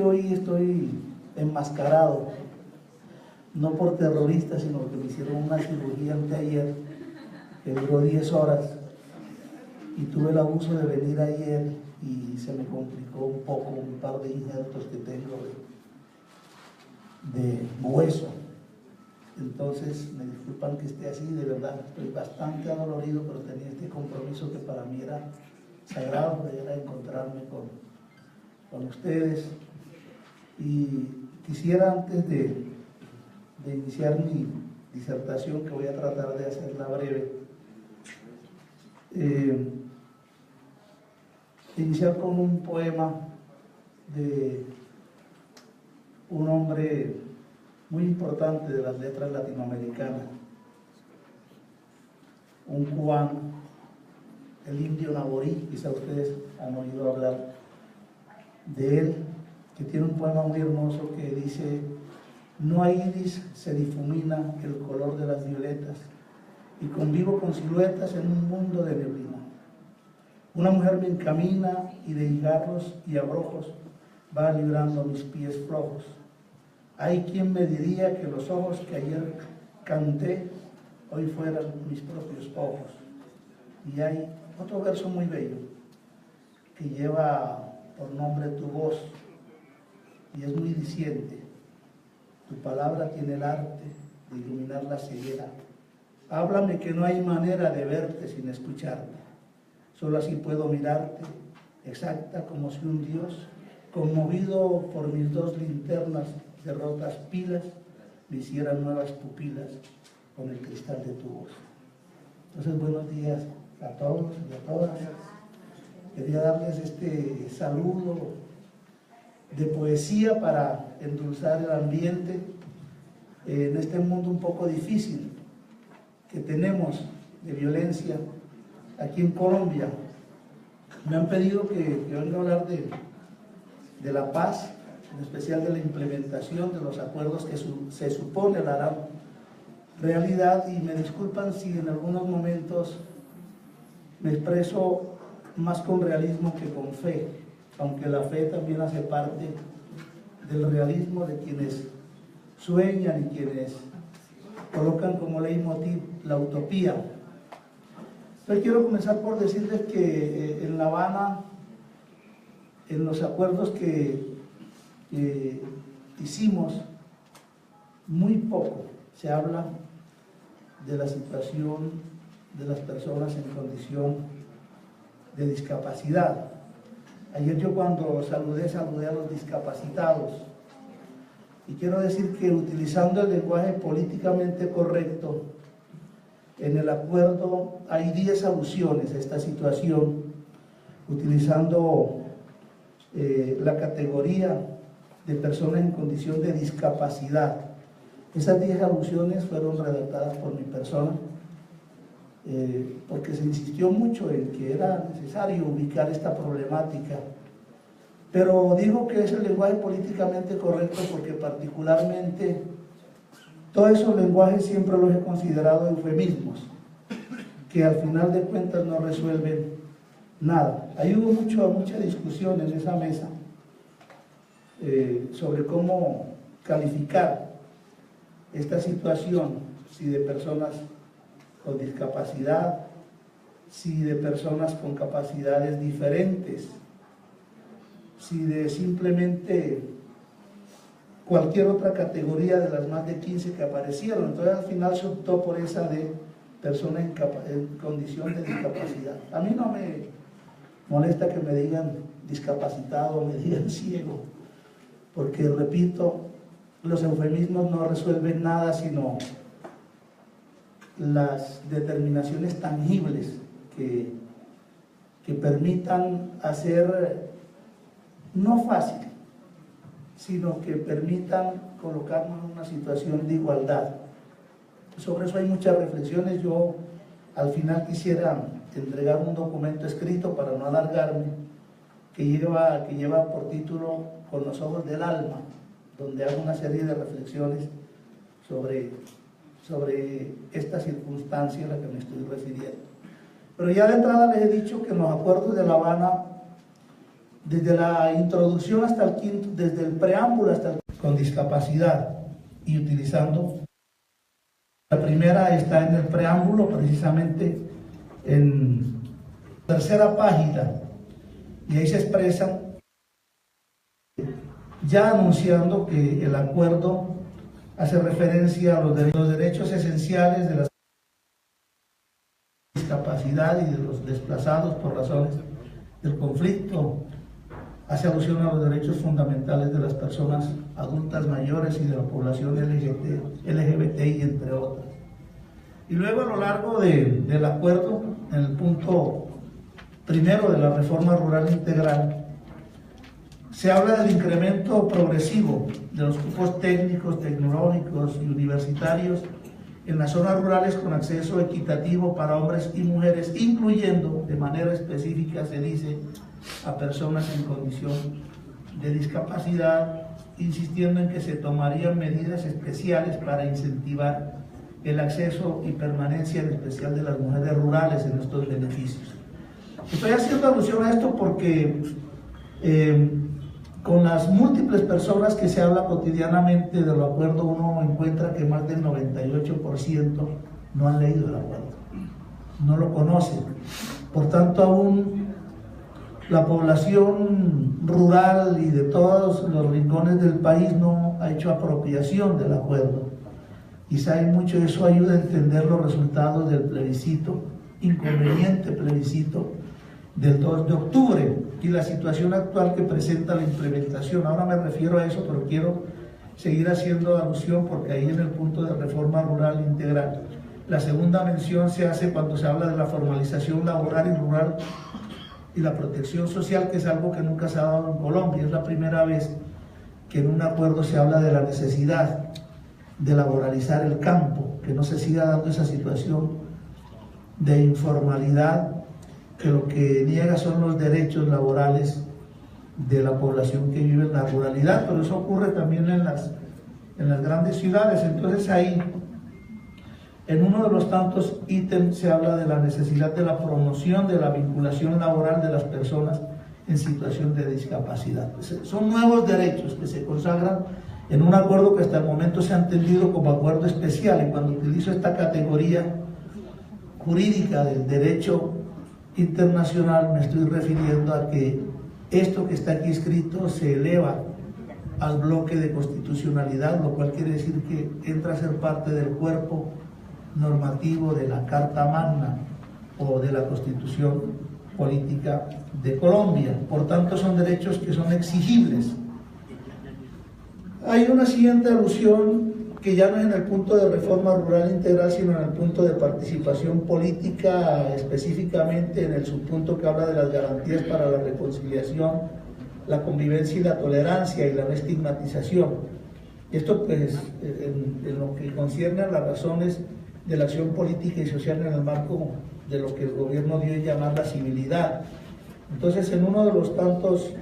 Hoy estoy enmascarado, no por terroristas, sino porque me hicieron una cirugía anteayer que duró 10 horas y tuve el abuso de venir ayer y se me complicó un poco un par de injertos que tengo de hueso. Entonces me disculpan que esté así, de verdad estoy bastante adolorido, pero tenía este compromiso que para mí era sagrado, era encontrarme con ustedes. Y quisiera, antes de iniciar mi disertación, que voy a tratar de hacerla breve, iniciar con un poema de un hombre muy importante de las letras latinoamericanas, un cubano, el indio Naborí. Quizá ustedes han oído hablar de él, que tiene un poema muy hermoso que dice: no hay iris, se difumina el color de las violetas, y convivo con siluetas en un mundo de neblina. Una mujer me encamina y de higarros y abrojos va librando mis pies flojos. Hay quien me diría que los ojos que ayer canté hoy fueran mis propios ojos. Y hay otro verso muy bello que lleva por nombre Tu voz, y es muy diciente: tu palabra tiene el arte de iluminar la ceguera. Háblame que no hay manera de verte sin escucharte. Solo así puedo mirarte, exacta como si un dios, conmovido por mis dos linternas de rotas pilas, me hiciera nuevas pupilas con el cristal de tu voz. Entonces, buenos días a todos y a todas. Quería darles este saludo de poesía para endulzar el ambiente en este mundo un poco difícil que tenemos de violencia aquí en Colombia. Me han pedido que venga a hablar de la paz, en especial de la implementación de los acuerdos que se supone la harán realidad, y me disculpan si en algunos momentos me expreso más con realismo que con fe, aunque la fe también hace parte del realismo de quienes sueñan y quienes colocan como leitmotiv la utopía. Entonces quiero comenzar por decirles que en La Habana, en los acuerdos que hicimos, muy poco se habla de la situación de las personas en condición de discapacidad. Ayer yo, cuando saludé a los discapacitados, y quiero decir que utilizando el lenguaje políticamente correcto, en el acuerdo hay 10 alusiones a esta situación, utilizando la categoría de personas en condición de discapacidad. Esas 10 alusiones fueron redactadas por mi persona, porque se insistió mucho en que era necesario ubicar esta problemática. Pero digo que es el lenguaje políticamente correcto porque particularmente todos esos lenguajes siempre los he considerado eufemismos, que al final de cuentas no resuelven nada. Ahí hubo mucha discusión en esa mesa sobre cómo calificar esta situación, si de personas con discapacidad, si de personas con capacidades diferentes, si de simplemente cualquier otra categoría de las más de 15 que aparecieron. Entonces al final se optó por esa de personas en condición de discapacidad. A mí no me molesta que me digan discapacitado o me digan ciego, porque, repito, los eufemismos no resuelven nada, sino las determinaciones tangibles que permitan hacer, no fácil, sino que permitan colocarnos en una situación de igualdad. Sobre eso hay muchas reflexiones. Yo al final quisiera entregar un documento escrito, para no alargarme, que lleva por título Con los ojos del alma, donde hago una serie de reflexiones sobre esta circunstancia a la que me estoy refiriendo. Pero ya de entrada les he dicho que en los acuerdos de La Habana desde la introducción hasta el quinto, desde el preámbulo hasta el con discapacidad y utilizando. La primera está en el preámbulo, precisamente en la tercera página, y ahí se expresan, ya anunciando que el acuerdo hace referencia a los derechos esenciales de la discapacidad y de los desplazados por razones del conflicto, hace alusión a los derechos fundamentales de las personas adultas mayores y de la población LGBTI, entre otras. Y luego a lo largo del acuerdo, en el punto primero de la reforma rural integral, se habla del incremento progresivo de los cupos técnicos, tecnológicos y universitarios en las zonas rurales con acceso equitativo para hombres y mujeres, incluyendo de manera específica, se dice, a personas en condición de discapacidad, insistiendo en que se tomarían medidas especiales para incentivar el acceso y permanencia en especial de las mujeres rurales en estos beneficios. Estoy haciendo alusión a esto porque con las múltiples personas que se habla cotidianamente del acuerdo, uno encuentra que más del 98% no han leído el acuerdo, no lo conocen. Por tanto, aún la población rural y de todos los rincones del país no ha hecho apropiación del acuerdo. Quizá hay mucho, eso ayuda a entender los resultados del plebiscito, inconveniente plebiscito del 2 de octubre y la situación actual que presenta la implementación. Ahora me refiero a eso, pero quiero seguir haciendo alusión porque ahí en el punto de reforma rural integral, la segunda mención se hace cuando se habla de la formalización laboral y rural y la protección social, que es algo que nunca se ha dado en Colombia. Es la primera vez que en un acuerdo se habla de la necesidad de laboralizar el campo, que no se siga dando esa situación de informalidad, que lo que niega son los derechos laborales de la población que vive en la ruralidad, pero eso ocurre también en las grandes ciudades. Entonces ahí, en uno de los tantos ítems se habla de la necesidad de la promoción de la vinculación laboral de las personas en situación de discapacidad. Son nuevos derechos que se consagran en un acuerdo que hasta el momento se ha entendido como acuerdo especial, y cuando utilizo esta categoría jurídica del derecho internacional me estoy refiriendo a que esto que está aquí escrito se eleva al bloque de constitucionalidad, lo cual quiere decir que entra a ser parte del cuerpo normativo de la Carta Magna o de la Constitución Política de Colombia. Por tanto, son derechos que son exigibles. Hay una siguiente alusión que ya no es en el punto de reforma rural integral, sino en el punto de participación política, específicamente en el subpunto que habla de las garantías para la reconciliación, la convivencia y la tolerancia y la no estigmatización. Esto pues en lo que concierne a las razones de la acción política y social en el marco de lo que el gobierno dio a llamar la civilidad. Entonces, en uno de los tantos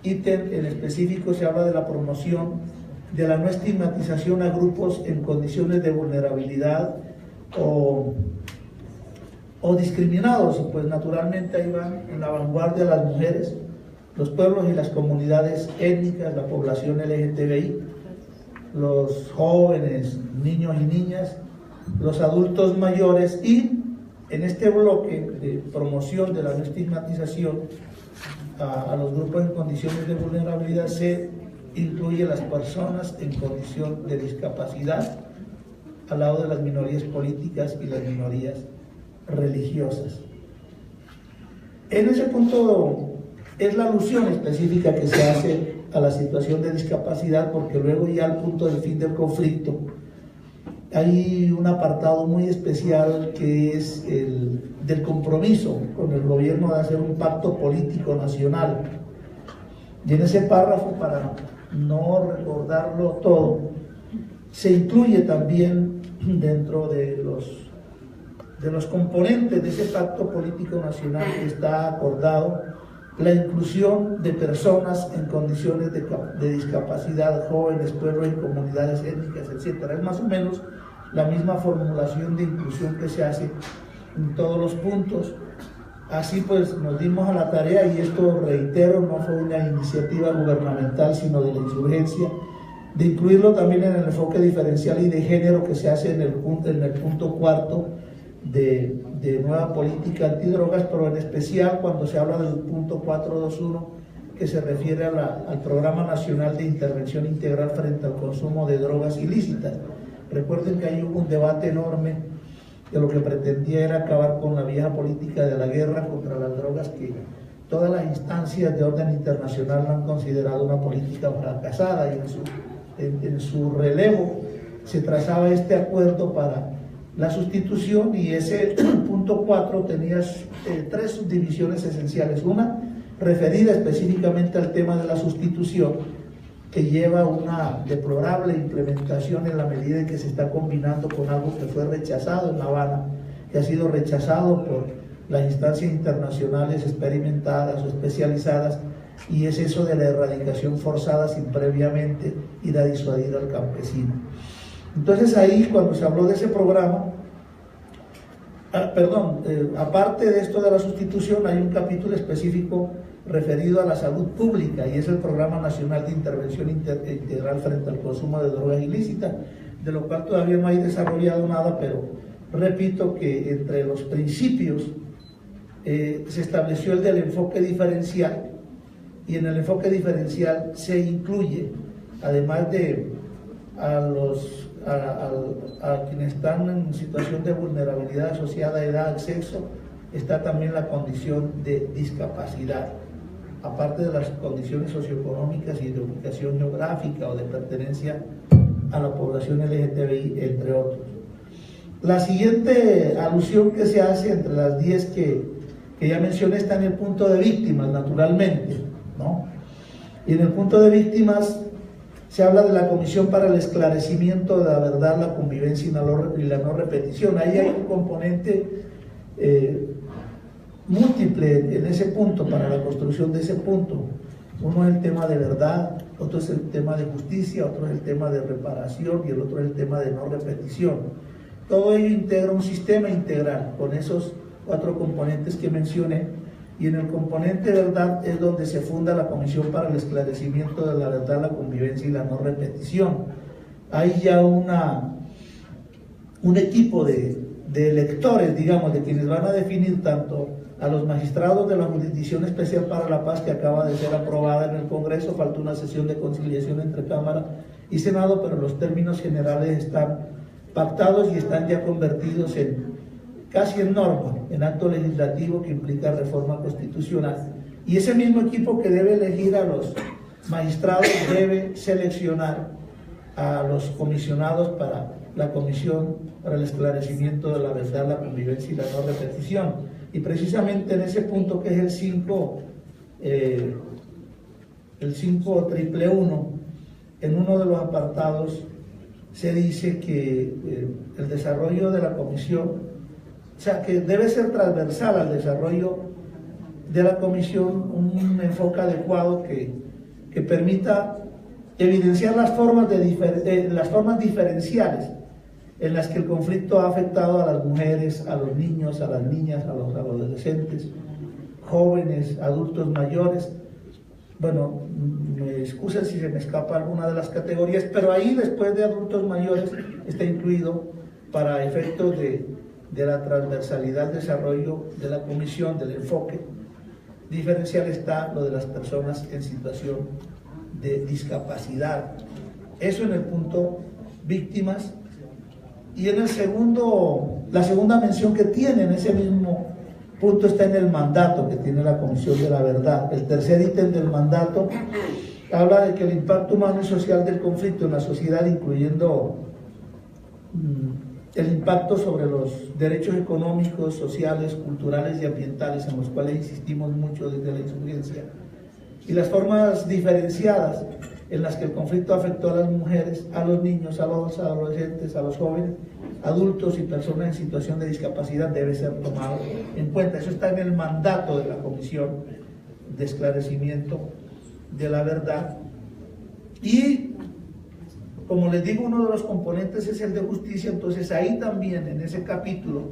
ítems en específico se habla de la promoción de la no estigmatización a grupos en condiciones de vulnerabilidad o discriminados, y pues naturalmente ahí van en la vanguardia las mujeres, los pueblos y las comunidades étnicas, la población LGTBI, los jóvenes, niños y niñas, los adultos mayores, y en este bloque de promoción de la no estigmatización a los grupos en condiciones de vulnerabilidad se incluye las personas en condición de discapacidad al lado de las minorías políticas y las minorías religiosas. En ese punto es la alusión específica que se hace a la situación de discapacidad, porque luego ya al punto del fin del conflicto hay un apartado muy especial que es el del compromiso con el gobierno de hacer un pacto político nacional. Y en ese párrafo, para no recordarlo todo, se incluye también dentro de los componentes de ese pacto político nacional que está acordado la inclusión de personas en condiciones de discapacidad, jóvenes, pueblos y comunidades étnicas, etc. Es más o menos la misma formulación de inclusión que se hace en todos los puntos, Así pues nos dimos a la tarea, y esto reitero, no fue una iniciativa gubernamental sino de la insurgencia, de incluirlo también en el enfoque diferencial y de género que se hace en el punto cuarto de nueva política antidrogas, pero en especial cuando se habla del punto 421, que se refiere al Programa Nacional de Intervención Integral frente al consumo de drogas ilícitas. Recuerden que ahí hubo un debate enorme que lo que pretendía era acabar con la vieja política de la guerra contra las drogas, que todas las instancias de orden internacional han considerado una política fracasada, y en su relevo se trazaba este acuerdo para la sustitución, y ese punto 4 tenía tres subdivisiones esenciales. Una referida específicamente al tema de la sustitución, que lleva una deplorable implementación en la medida en que se está combinando con algo que fue rechazado en La Habana, que ha sido rechazado por las instancias internacionales experimentadas o especializadas, y es eso de la erradicación forzada sin previamente ir a disuadir al campesino. Entonces ahí, cuando se habló de ese programa, aparte de esto de la sustitución, hay un capítulo específico referido a la salud pública, y es el Programa Nacional de Intervención Integral frente al consumo de drogas ilícitas, de lo cual todavía no hay desarrollado nada, pero repito que entre los principios se estableció el del enfoque diferencial, y en el enfoque diferencial se incluye, además de a quienes están en situación de vulnerabilidad asociada a edad, sexo, está también la condición de discapacidad, aparte de las condiciones socioeconómicas y de ubicación geográfica o de pertenencia a la población LGTBI, entre otros. La siguiente alusión que se hace entre las 10 que ya mencioné está en el punto de víctimas, naturalmente, ¿no? Y en el punto de víctimas se habla de la Comisión para el Esclarecimiento de la Verdad, la Convivencia y la No Repetición. Ahí hay un componente múltiple en ese punto, para la construcción de ese punto. Uno es el tema de verdad, otro es el tema de justicia, otro es el tema de reparación, y el otro es el tema de no repetición. Todo ello integra un sistema integral con esos 4 componentes que mencioné, y en el componente verdad es donde se funda la Comisión para el Esclarecimiento de la Verdad, la Convivencia y la No Repetición. Hay ya un equipo de electores, digamos, de quienes van a definir tanto a los magistrados de la Jurisdicción Especial para la Paz, que acaba de ser aprobada en el Congreso. Falta una sesión de conciliación entre Cámara y Senado, pero los términos generales están pactados y están ya convertidos casi en norma, en acto legislativo que implica reforma constitucional. Y ese mismo equipo que debe elegir a los magistrados debe seleccionar a los comisionados para la Comisión para el Esclarecimiento de la Verdad, la Convivencia y la No Repetición. Y precisamente en ese punto, que es el 5.111, en uno de los apartados se dice que el desarrollo de la comisión, o sea, que debe ser transversal al desarrollo de la comisión un enfoque adecuado que permita evidenciar las formas diferenciales en las que el conflicto ha afectado a las mujeres, a los niños, a las niñas, a los adolescentes, jóvenes, adultos mayores. Bueno, me excusen si se me escapa alguna de las categorías, pero ahí, después de adultos mayores, está incluido, para efectos de la transversalidad del desarrollo de la comisión, del enfoque diferencial, está lo de las personas en situación de discapacidad. Eso en el punto víctimas. Y en el la segunda mención que tiene en ese mismo punto está en el mandato que tiene la Comisión de la Verdad. El tercer ítem del mandato habla de que el impacto humano y social del conflicto en la sociedad, incluyendo el impacto sobre los derechos económicos, sociales, culturales y ambientales, en los cuales insistimos mucho desde la insurgencia, y las formas diferenciadas en las que el conflicto afectó a las mujeres, a los niños, a los adolescentes, a los jóvenes, adultos y personas en situación de discapacidad, debe ser tomado en cuenta. Eso está en el mandato de la Comisión de Esclarecimiento de la Verdad. Y, como les digo, uno de los componentes es el de justicia. Entonces ahí también, en ese capítulo,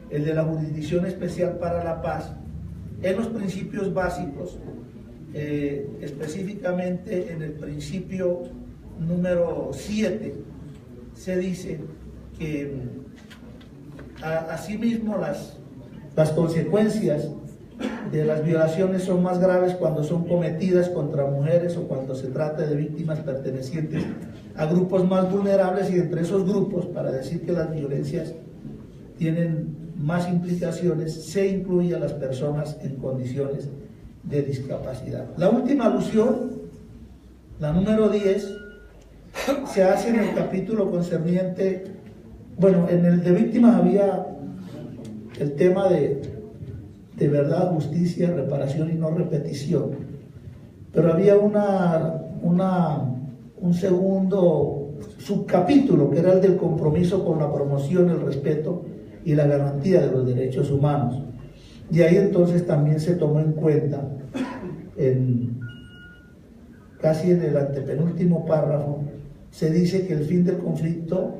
el de la Jurisdicción Especial para la Paz, en los principios básicos, específicamente en el principio número 7, se dice que asimismo las consecuencias de las violaciones son más graves cuando son cometidas contra mujeres o cuando se trata de víctimas pertenecientes a grupos más vulnerables, y entre esos grupos, para decir que las violencias tienen más implicaciones, se incluye a las personas en condiciones de discapacidad. La última alusión, la número 10, se hace en el capítulo concerniente, bueno, en el de víctimas había el tema de verdad, justicia, reparación y no repetición, pero había un segundo subcapítulo que era el del compromiso con la promoción, el respeto y la garantía de los derechos humanos. Y ahí entonces también se tomó en cuenta, casi en el antepenúltimo párrafo, se dice que el fin del conflicto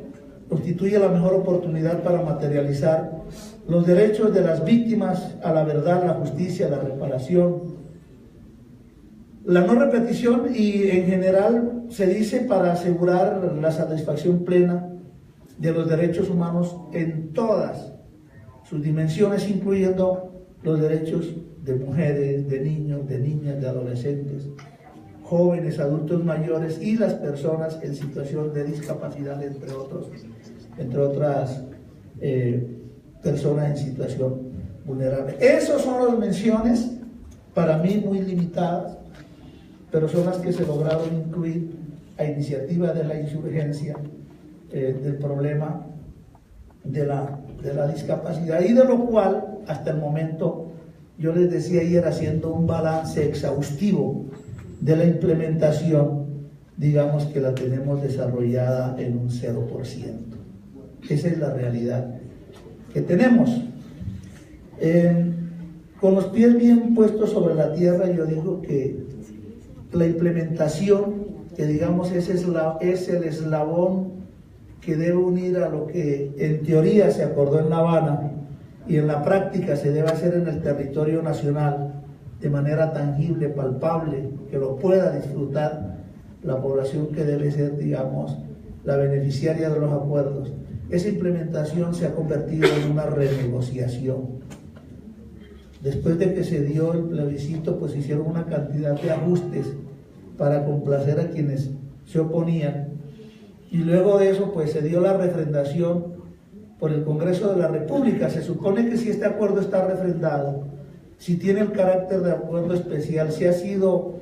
constituye la mejor oportunidad para materializar los derechos de las víctimas a la verdad, la justicia, la reparación, la no repetición, y en general se dice para asegurar la satisfacción plena de los derechos humanos en todas sus dimensiones, incluyendo los derechos de mujeres, de niños, de niñas, de adolescentes, jóvenes, adultos mayores y las personas en situación de discapacidad, entre otras personas en situación vulnerable. Esas son las menciones, para mí muy limitadas, pero son las que se lograron incluir a iniciativa de la insurgencia del problema de la discapacidad, y de lo cual hasta el momento, yo les decía ayer, haciendo un balance exhaustivo de la implementación, digamos que la tenemos desarrollada en un 0%. Esa es la realidad que tenemos. Con los pies bien puestos sobre la tierra, yo digo que la implementación, que digamos es el eslabón que debe unir a lo que en teoría se acordó en La Habana y en la práctica se debe hacer en el territorio nacional de manera tangible, palpable, que lo pueda disfrutar la población que debe ser, digamos, la beneficiaria de los acuerdos. Esa implementación se ha convertido en una renegociación. Después de que se dio el plebiscito, pues hicieron una cantidad de ajustes para complacer a quienes se oponían, y luego de eso pues se dio la refrendación por el Congreso de la República. Se supone que si este acuerdo está refrendado, si tiene el carácter de acuerdo especial, si ha sido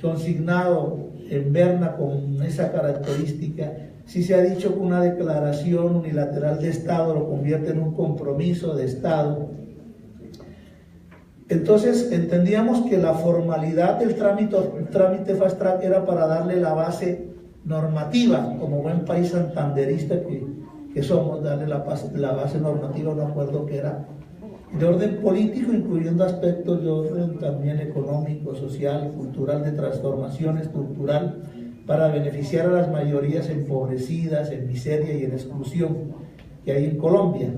consignado en Berna con esa característica, si se ha dicho que una declaración unilateral de Estado lo convierte en un compromiso de Estado, entonces entendíamos que la formalidad del trámite fast track era para darle la base normativa, como buen país santanderista que somos, darle la base normativa a un acuerdo que era de orden político, incluyendo aspectos de orden también económico, social, cultural, de transformación estructural, para beneficiar a las mayorías empobrecidas, en miseria y en exclusión que hay en Colombia.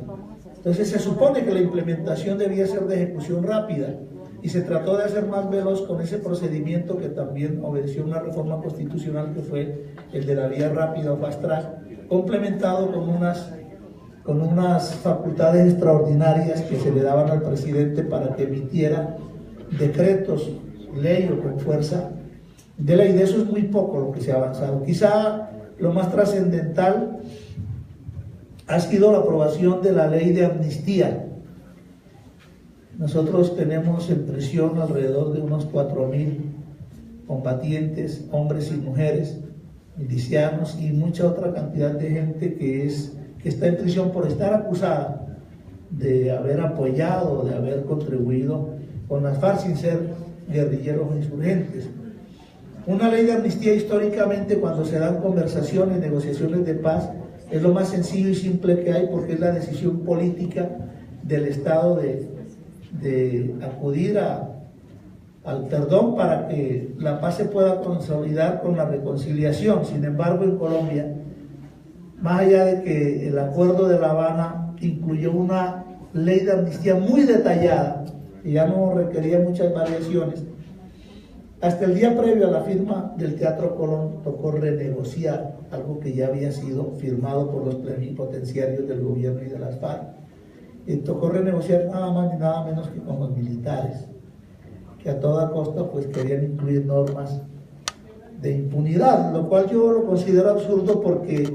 Entonces se supone que la implementación debía ser de ejecución rápida, y se trató de hacer más veloz con ese procedimiento que también obedeció una reforma constitucional, que fue el de la vía rápida o fast track, complementado con unas facultades extraordinarias que se le daban al presidente para que emitiera decretos, ley o con fuerza de ley. De eso es muy poco lo que se ha avanzado. Quizá lo más trascendental ha sido la aprobación de la ley de amnistía. Nosotros tenemos en prisión alrededor de unos 4.000 combatientes, hombres y mujeres, milicianos y mucha otra cantidad de gente que está en prisión por estar acusada de haber apoyado, de haber contribuido con las FARC sin ser guerrilleros o insurgentes. Una ley de amnistía, históricamente, cuando se dan conversaciones, negociaciones de paz, es lo más sencillo y simple que hay, porque es la decisión política del Estado de acudir al perdón para que la paz se pueda consolidar con la reconciliación. Sin embargo, en Colombia, más allá de que el acuerdo de La Habana incluyó una ley de amnistía muy detallada, que ya no requería muchas variaciones. Hasta el día previo a la firma del Teatro Colón tocó renegociar algo que ya había sido firmado por los plenipotenciarios del gobierno y de las FARC. Y tocó renegociar nada más ni nada menos que con los militares, que a toda costa pues querían incluir normas de impunidad, lo cual yo lo considero absurdo porque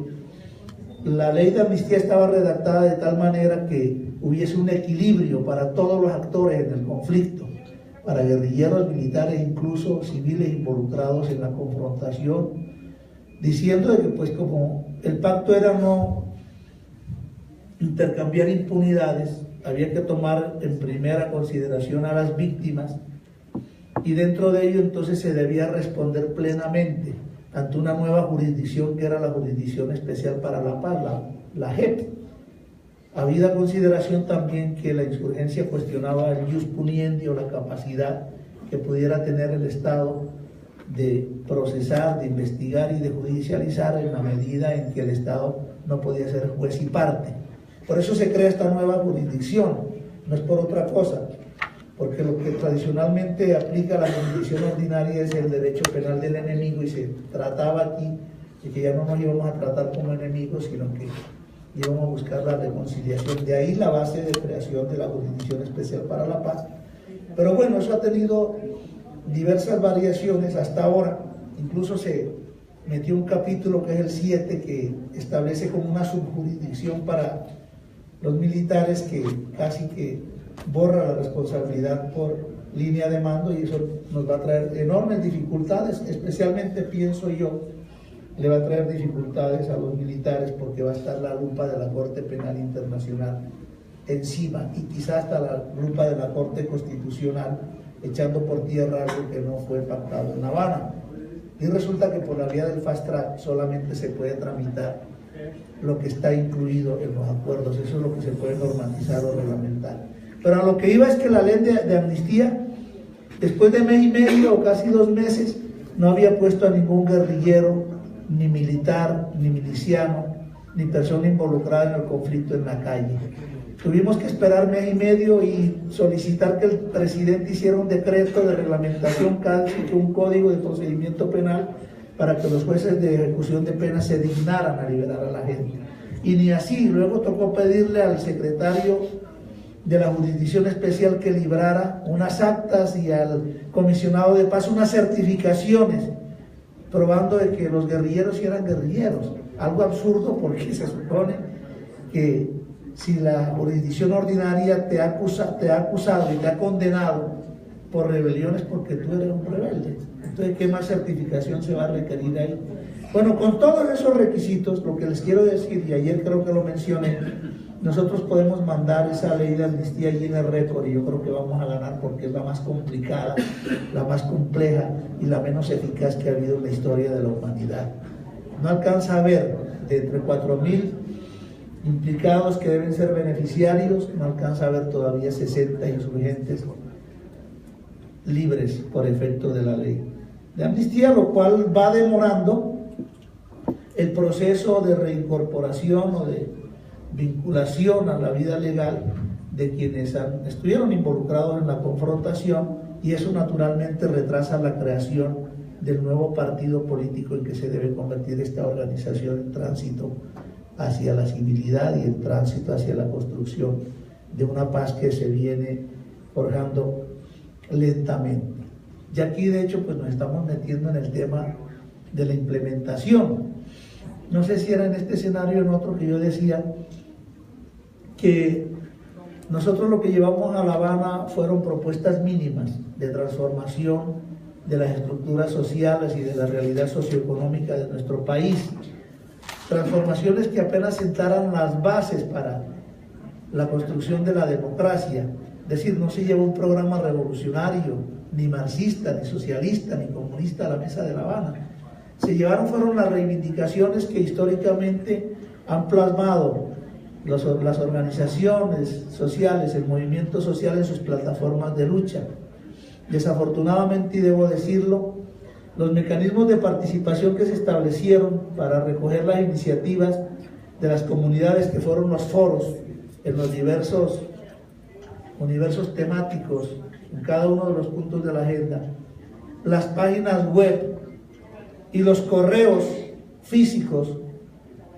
la ley de amnistía estaba redactada de tal manera que hubiese un equilibrio para todos los actores en el conflicto, para guerrilleros, militares, incluso civiles involucrados en la confrontación, diciendo de que pues como el pacto era no intercambiar impunidades, había que tomar en primera consideración a las víctimas y dentro de ello entonces se debía responder plenamente ante una nueva jurisdicción que era la Jurisdicción Especial para la Paz, la JEP. Habida consideración también que la insurgencia cuestionaba el ius puniendi o la capacidad que pudiera tener el Estado de procesar, de investigar y de judicializar en la medida en que el Estado no podía ser juez y parte. Por eso se crea esta nueva jurisdicción, no es por otra cosa, porque lo que tradicionalmente aplica la jurisdicción ordinaria es el derecho penal del enemigo y se trataba aquí de que ya no nos íbamos a tratar como enemigos, sino que íbamos a buscar la reconciliación. De ahí la base de creación de la Jurisdicción Especial para la Paz. Pero bueno, eso ha tenido diversas variaciones hasta ahora. Incluso se metió un capítulo que es el 7 que establece como una subjurisdicción para los militares que casi que borra la responsabilidad por línea de mando y eso nos va a traer enormes dificultades, especialmente pienso yo le va a traer dificultades a los militares porque va a estar la lupa de la Corte Penal Internacional encima y quizás hasta la lupa de la Corte Constitucional echando por tierra algo que no fue pactado en La Habana. Y resulta que por la vía del fast track solamente se puede tramitar lo que está incluido en los acuerdos, eso es lo que se puede normatizar o reglamentar. Pero a lo que iba es que la ley de amnistía, después de mes y medio o casi 2 meses, no había puesto a ningún guerrillero, ni militar, ni miliciano, ni persona involucrada en el conflicto en la calle. Tuvimos que esperar mes y medio y solicitar que el presidente hiciera un decreto de reglamentación, casi que un código de procedimiento penal, para que los jueces de ejecución de penas se dignaran a liberar a la gente. Y ni así, luego tocó pedirle al secretario de la Jurisdicción Especial que librara unas actas y al comisionado de paz unas certificaciones probando de que los guerrilleros sí eran guerrilleros. Algo absurdo porque se supone que si la jurisdicción ordinaria te ha acusado y te ha condenado por rebeliones porque tú eres un rebelde. Entonces, ¿qué más certificación se va a requerir ahí? Bueno, con todos esos requisitos, lo que les quiero decir, y ayer creo que lo mencioné, nosotros podemos mandar esa ley de amnistía allí en el récord y yo creo que vamos a ganar porque es la más complicada, la más compleja y la menos eficaz que ha habido en la historia de la humanidad. No alcanza a ver de entre 4.000 implicados que deben ser beneficiarios, no alcanza a ver todavía 60 insurgentes libres por efecto de la ley de amnistía, lo cual va demorando el proceso de reincorporación o de vinculación a la vida legal de quienes estuvieron involucrados en la confrontación y eso naturalmente retrasa la creación del nuevo partido político en que se debe convertir esta organización en tránsito hacia la civilidad y en tránsito hacia la construcción de una paz que se viene forjando lentamente. Y aquí de hecho pues nos estamos metiendo en el tema de la implementación. No sé si era en este escenario o en otro que yo decía que nosotros lo que llevamos a La Habana fueron propuestas mínimas de transformación de las estructuras sociales y de la realidad socioeconómica de nuestro país. Transformaciones que apenas sentaran las bases para la construcción de la democracia. Es decir, no se llevó un programa revolucionario, ni marxista, ni socialista, ni comunista a la mesa de La Habana. Se llevaron fueron las reivindicaciones que históricamente han plasmado las organizaciones sociales, el movimiento social en sus plataformas de lucha. Desafortunadamente, y debo decirlo, los mecanismos de participación que se establecieron para recoger las iniciativas de las comunidades que fueron los foros en los diversos universos temáticos en cada uno de los puntos de la agenda, las páginas web y los correos físicos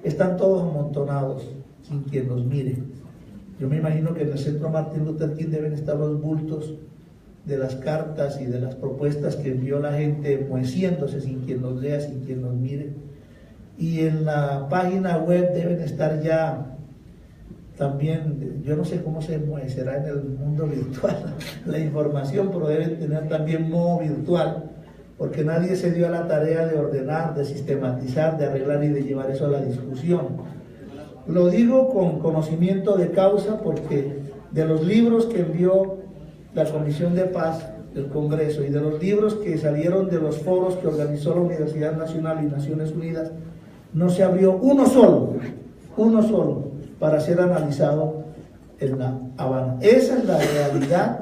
están todos amontonados sin quien los mire. Yo me imagino que en el Centro Martin Luther King deben estar los bultos de las cartas y de las propuestas que envió la gente mueciéndose sin quien los lea, sin quien los mire. Y en la página web deben estar ya también, yo no sé cómo se mueve, será en el mundo virtual la información, pero deben tener también modo virtual, porque nadie se dio a la tarea de ordenar, de sistematizar, de arreglar y de llevar eso a la discusión. Lo digo con conocimiento de causa porque de los libros que envió la Comisión de Paz del Congreso y de los libros que salieron de los foros que organizó la Universidad Nacional y Naciones Unidas, no se abrió uno solo para ser analizado en La Habana. Esa es la realidad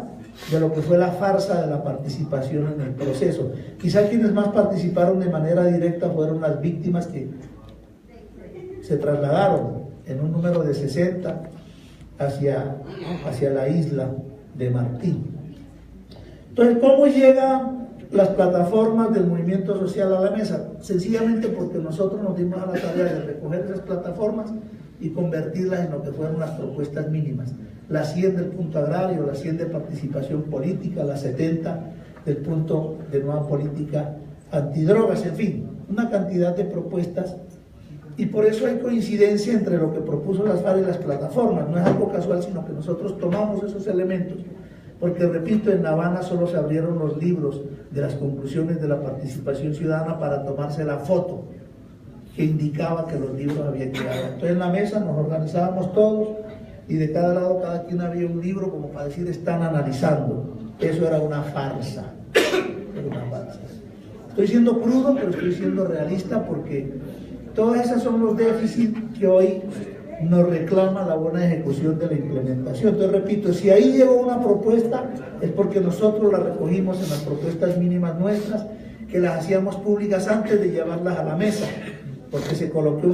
de lo que fue la farsa de la participación en el proceso. Quizá quienes más participaron de manera directa fueron las víctimas que se trasladaron en un número de 60 hacia la isla de Martín. Entonces, ¿cómo llegan las plataformas del movimiento social a la mesa? Sencillamente porque nosotros nos dimos a la tarea de recoger esas plataformas y convertirlas en lo que fueron las propuestas mínimas. Las 100 del punto agrario, las 100 de participación política, las 70 del punto de nueva política antidrogas, en fin, una cantidad de propuestas. Y por eso hay coincidencia entre lo que propuso las FARC y las plataformas. No es algo casual, sino que nosotros tomamos esos elementos, porque repito, en La Habana solo se abrieron los libros de las conclusiones de la participación ciudadana para tomarse la foto que indicaba que los libros habían llegado. Entonces en la mesa nos organizábamos todos y de cada lado cada quien había un libro como para decir están analizando. Eso era una farsa. Era una farsa. Estoy siendo crudo, pero estoy siendo realista porque todas esas son los déficits que hoy nos reclama la buena ejecución de la implementación. Entonces repito, si ahí llegó una propuesta es porque nosotros la recogimos en las propuestas mínimas nuestras, que las hacíamos públicas antes de llevarlas a la mesa, porque se colocó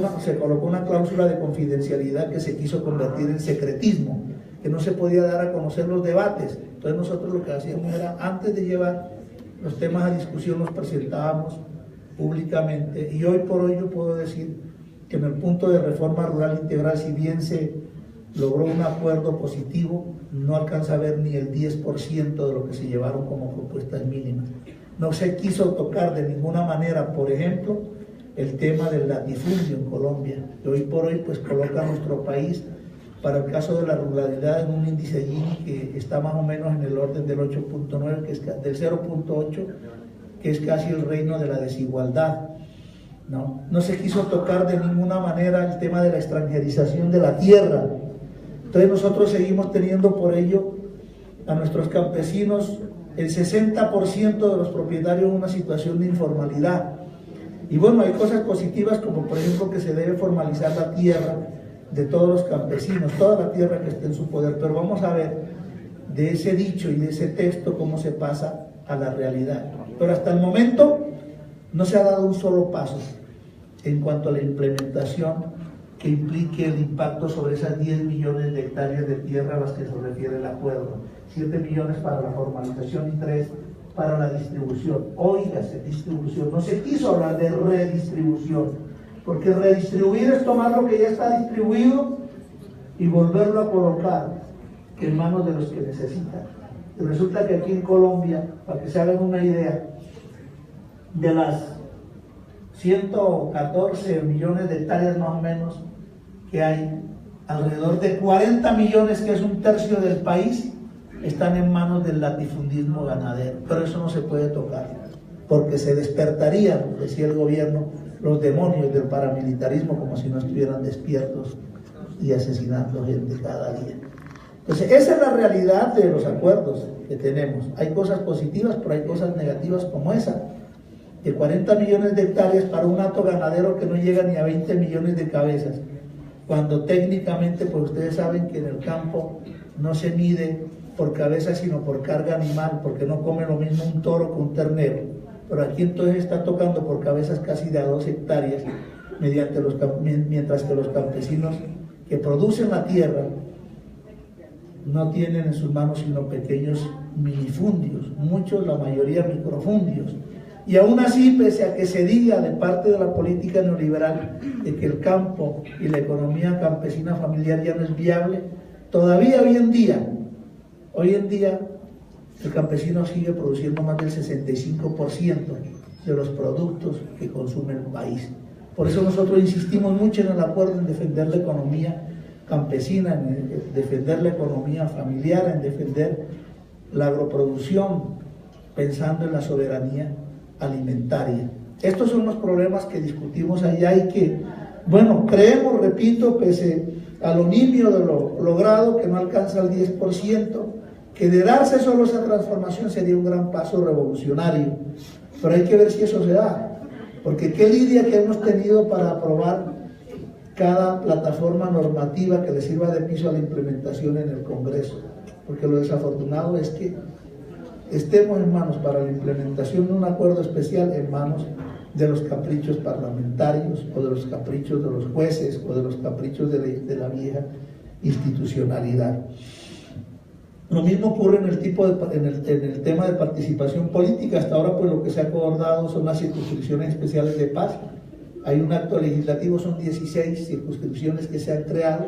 una cláusula de confidencialidad que se quiso convertir en secretismo, que no se podía dar a conocer los debates. Entonces nosotros lo que hacíamos era, antes de llevar los temas a discusión, los presentábamos públicamente, y hoy por hoy yo puedo decir que en el punto de reforma rural integral, si bien se logró un acuerdo positivo, no alcanza a ver ni el 10% de lo que se llevaron como propuestas mínimas. No se quiso tocar de ninguna manera, por ejemplo, el tema del latifundio en Colombia, que hoy por hoy pues coloca a nuestro país, para el caso de la ruralidad, en un índice Gini que está más o menos en el orden del 8.9, que es del 0.8, que es casi el reino de la desigualdad. No se quiso tocar de ninguna manera el tema de la extranjerización de la tierra. Entonces nosotros seguimos teniendo por ello a nuestros campesinos, el 60% de los propietarios en una situación de informalidad. Y bueno, hay cosas positivas como por ejemplo que se debe formalizar la tierra de todos los campesinos, toda la tierra que esté en su poder, pero vamos a ver de ese dicho y de ese texto cómo se pasa a la realidad. Pero hasta el momento no se ha dado un solo paso en cuanto a la implementación que implique el impacto sobre esas 10 millones de hectáreas de tierra a las que se refiere el acuerdo. 7 millones para la formalización y 3 para la distribución. Óigase, distribución. No se quiso hablar de redistribución, porque redistribuir es tomar lo que ya está distribuido y volverlo a colocar en manos de los que necesitan. Y resulta que aquí en Colombia, para que se hagan una idea, de las 114 millones de hectáreas más o menos que hay, alrededor de 40 millones, que es un tercio del país, están en manos del latifundismo ganadero. Pero eso no se puede tocar, porque se despertarían, decía el gobierno, los demonios del paramilitarismo como si no estuvieran despiertos y asesinando gente cada día. Entonces esa es la realidad de los acuerdos que tenemos. Hay cosas positivas, pero hay cosas negativas como esa, de 40 millones de hectáreas para un hato ganadero que no llega ni a 20 millones de cabezas, cuando técnicamente pues ustedes saben que en el campo no se mide por cabeza sino por carga animal, porque no come lo mismo un toro que un ternero. Pero aquí entonces está tocando por cabezas casi de a 2 hectáreas, mientras que los campesinos que producen la tierra no tienen en sus manos sino pequeños minifundios, muchos, la mayoría microfundios. Y aún así, pese a que se diga de parte de la política neoliberal de que el campo y la economía campesina familiar ya no es viable, todavía hoy en día el campesino sigue produciendo más del 65% de los productos que consume el país. Por eso nosotros insistimos mucho en el acuerdo en defender la economía campesina, en defender la economía familiar, en defender la agroproducción, pensando en la soberanía alimentaria. Estos son los problemas que discutimos allá y que, bueno, creemos, repito, pese a lo nimio de lo logrado, que no alcanza el 10%, que de darse solo esa transformación sería un gran paso revolucionario. Pero hay que ver si eso se da, porque qué lidia que hemos tenido para aprobar cada plataforma normativa que le sirva de piso a la implementación en el Congreso, porque lo desafortunado es que estemos en manos para la implementación de un acuerdo especial en manos de los caprichos parlamentarios o de los caprichos de los jueces o de los caprichos de la vieja institucionalidad. Lo mismo ocurre en el tema de participación política. Hasta ahora pues lo que se ha acordado son las circunscripciones especiales de paz. Hay un acto legislativo, son 16 circunscripciones que se han creado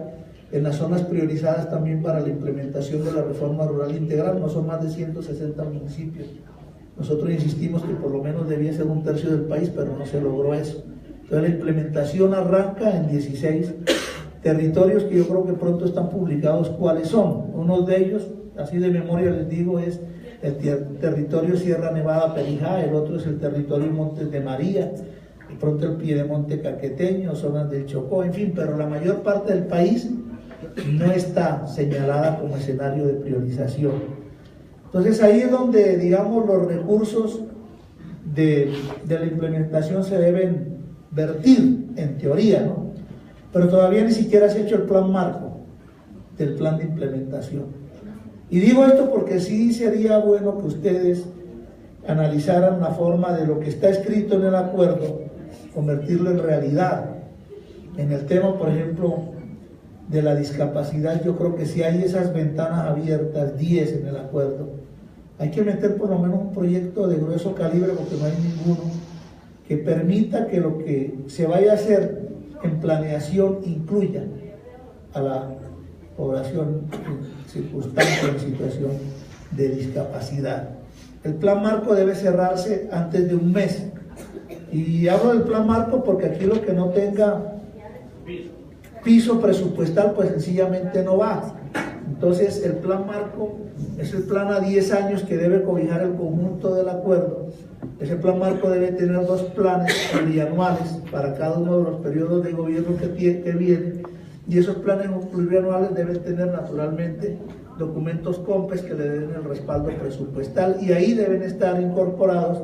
en las zonas priorizadas también para la implementación de la reforma rural integral. No son más de 160 municipios. Nosotros insistimos que por lo menos debía ser un tercio del país, pero no se logró eso. Entonces la implementación arranca en 16 territorios que yo creo que pronto están publicados cuáles son. Uno de ellos, así de memoria les digo, es el territorio Sierra Nevada Perijá, el otro es el territorio Montes de María, y pronto el Piedemonte Caqueteño, zonas del Chocó, en fin, pero la mayor parte del país no está señalada como escenario de priorización. Entonces ahí es donde, digamos, los recursos de la implementación se deben vertir, en teoría, ¿no? Pero todavía ni siquiera se ha hecho el plan marco del plan de implementación. Y digo esto porque sí sería bueno que ustedes analizaran la forma de lo que está escrito en el acuerdo, convertirlo en realidad. En el tema, por ejemplo, de la discapacidad, yo creo que si hay esas ventanas abiertas, 10 en el acuerdo, hay que meter por lo menos un proyecto de grueso calibre, porque no hay ninguno, que permita que lo que se vaya a hacer en planeación incluya a la población en circunstancia, en situación de discapacidad. El plan marco debe cerrarse antes de un mes. Y hablo del plan marco porque aquí lo que no tenga piso presupuestal, pues sencillamente no va. Entonces el plan marco es el plan a 10 años que debe cobijar el conjunto del acuerdo. Ese plan marco debe tener 2 planes plurianuales para cada uno de los periodos de gobierno que vienen, y esos planes plurianuales deben tener naturalmente documentos COMPES que le den el respaldo presupuestal, y ahí deben estar incorporados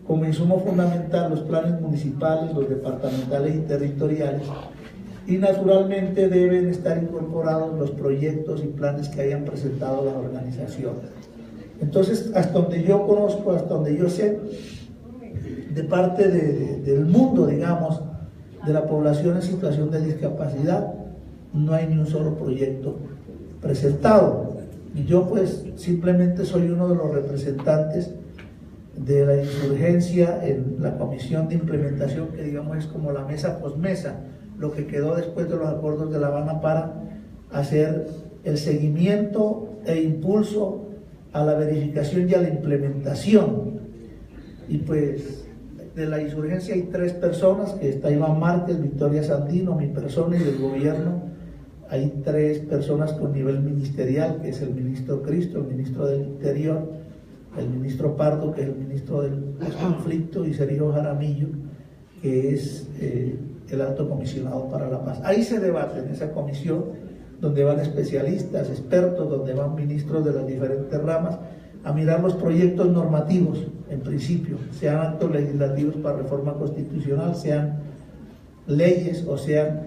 como insumo fundamental los planes municipales, los departamentales y territoriales, y naturalmente deben estar incorporados los proyectos y planes que hayan presentado las organizaciones. Entonces, hasta donde yo conozco, hasta donde yo sé, de parte del mundo, digamos, de la población en situación de discapacidad, no hay ni un solo proyecto presentado. Y yo pues simplemente soy uno de los representantes de la insurgencia en la comisión de implementación, que digamos es como la mesa posmesa, lo que quedó después de los acuerdos de La Habana, para hacer el seguimiento e impulso a la verificación y a la implementación. Y pues de la insurgencia hay 3 personas, que está Iván Márquez, Victoria Sandino, mi persona, y del gobierno hay 3 personas con nivel ministerial, que es el ministro Cristo, el ministro del Interior, el ministro Pardo, que es el ministro del conflicto, y Sergio Jaramillo, que es el alto comisionado para la paz. Ahí se debate en esa comisión, donde van especialistas, expertos, donde van ministros de las diferentes ramas a mirar los proyectos normativos, en principio, sean actos legislativos para reforma constitucional, sean leyes o sean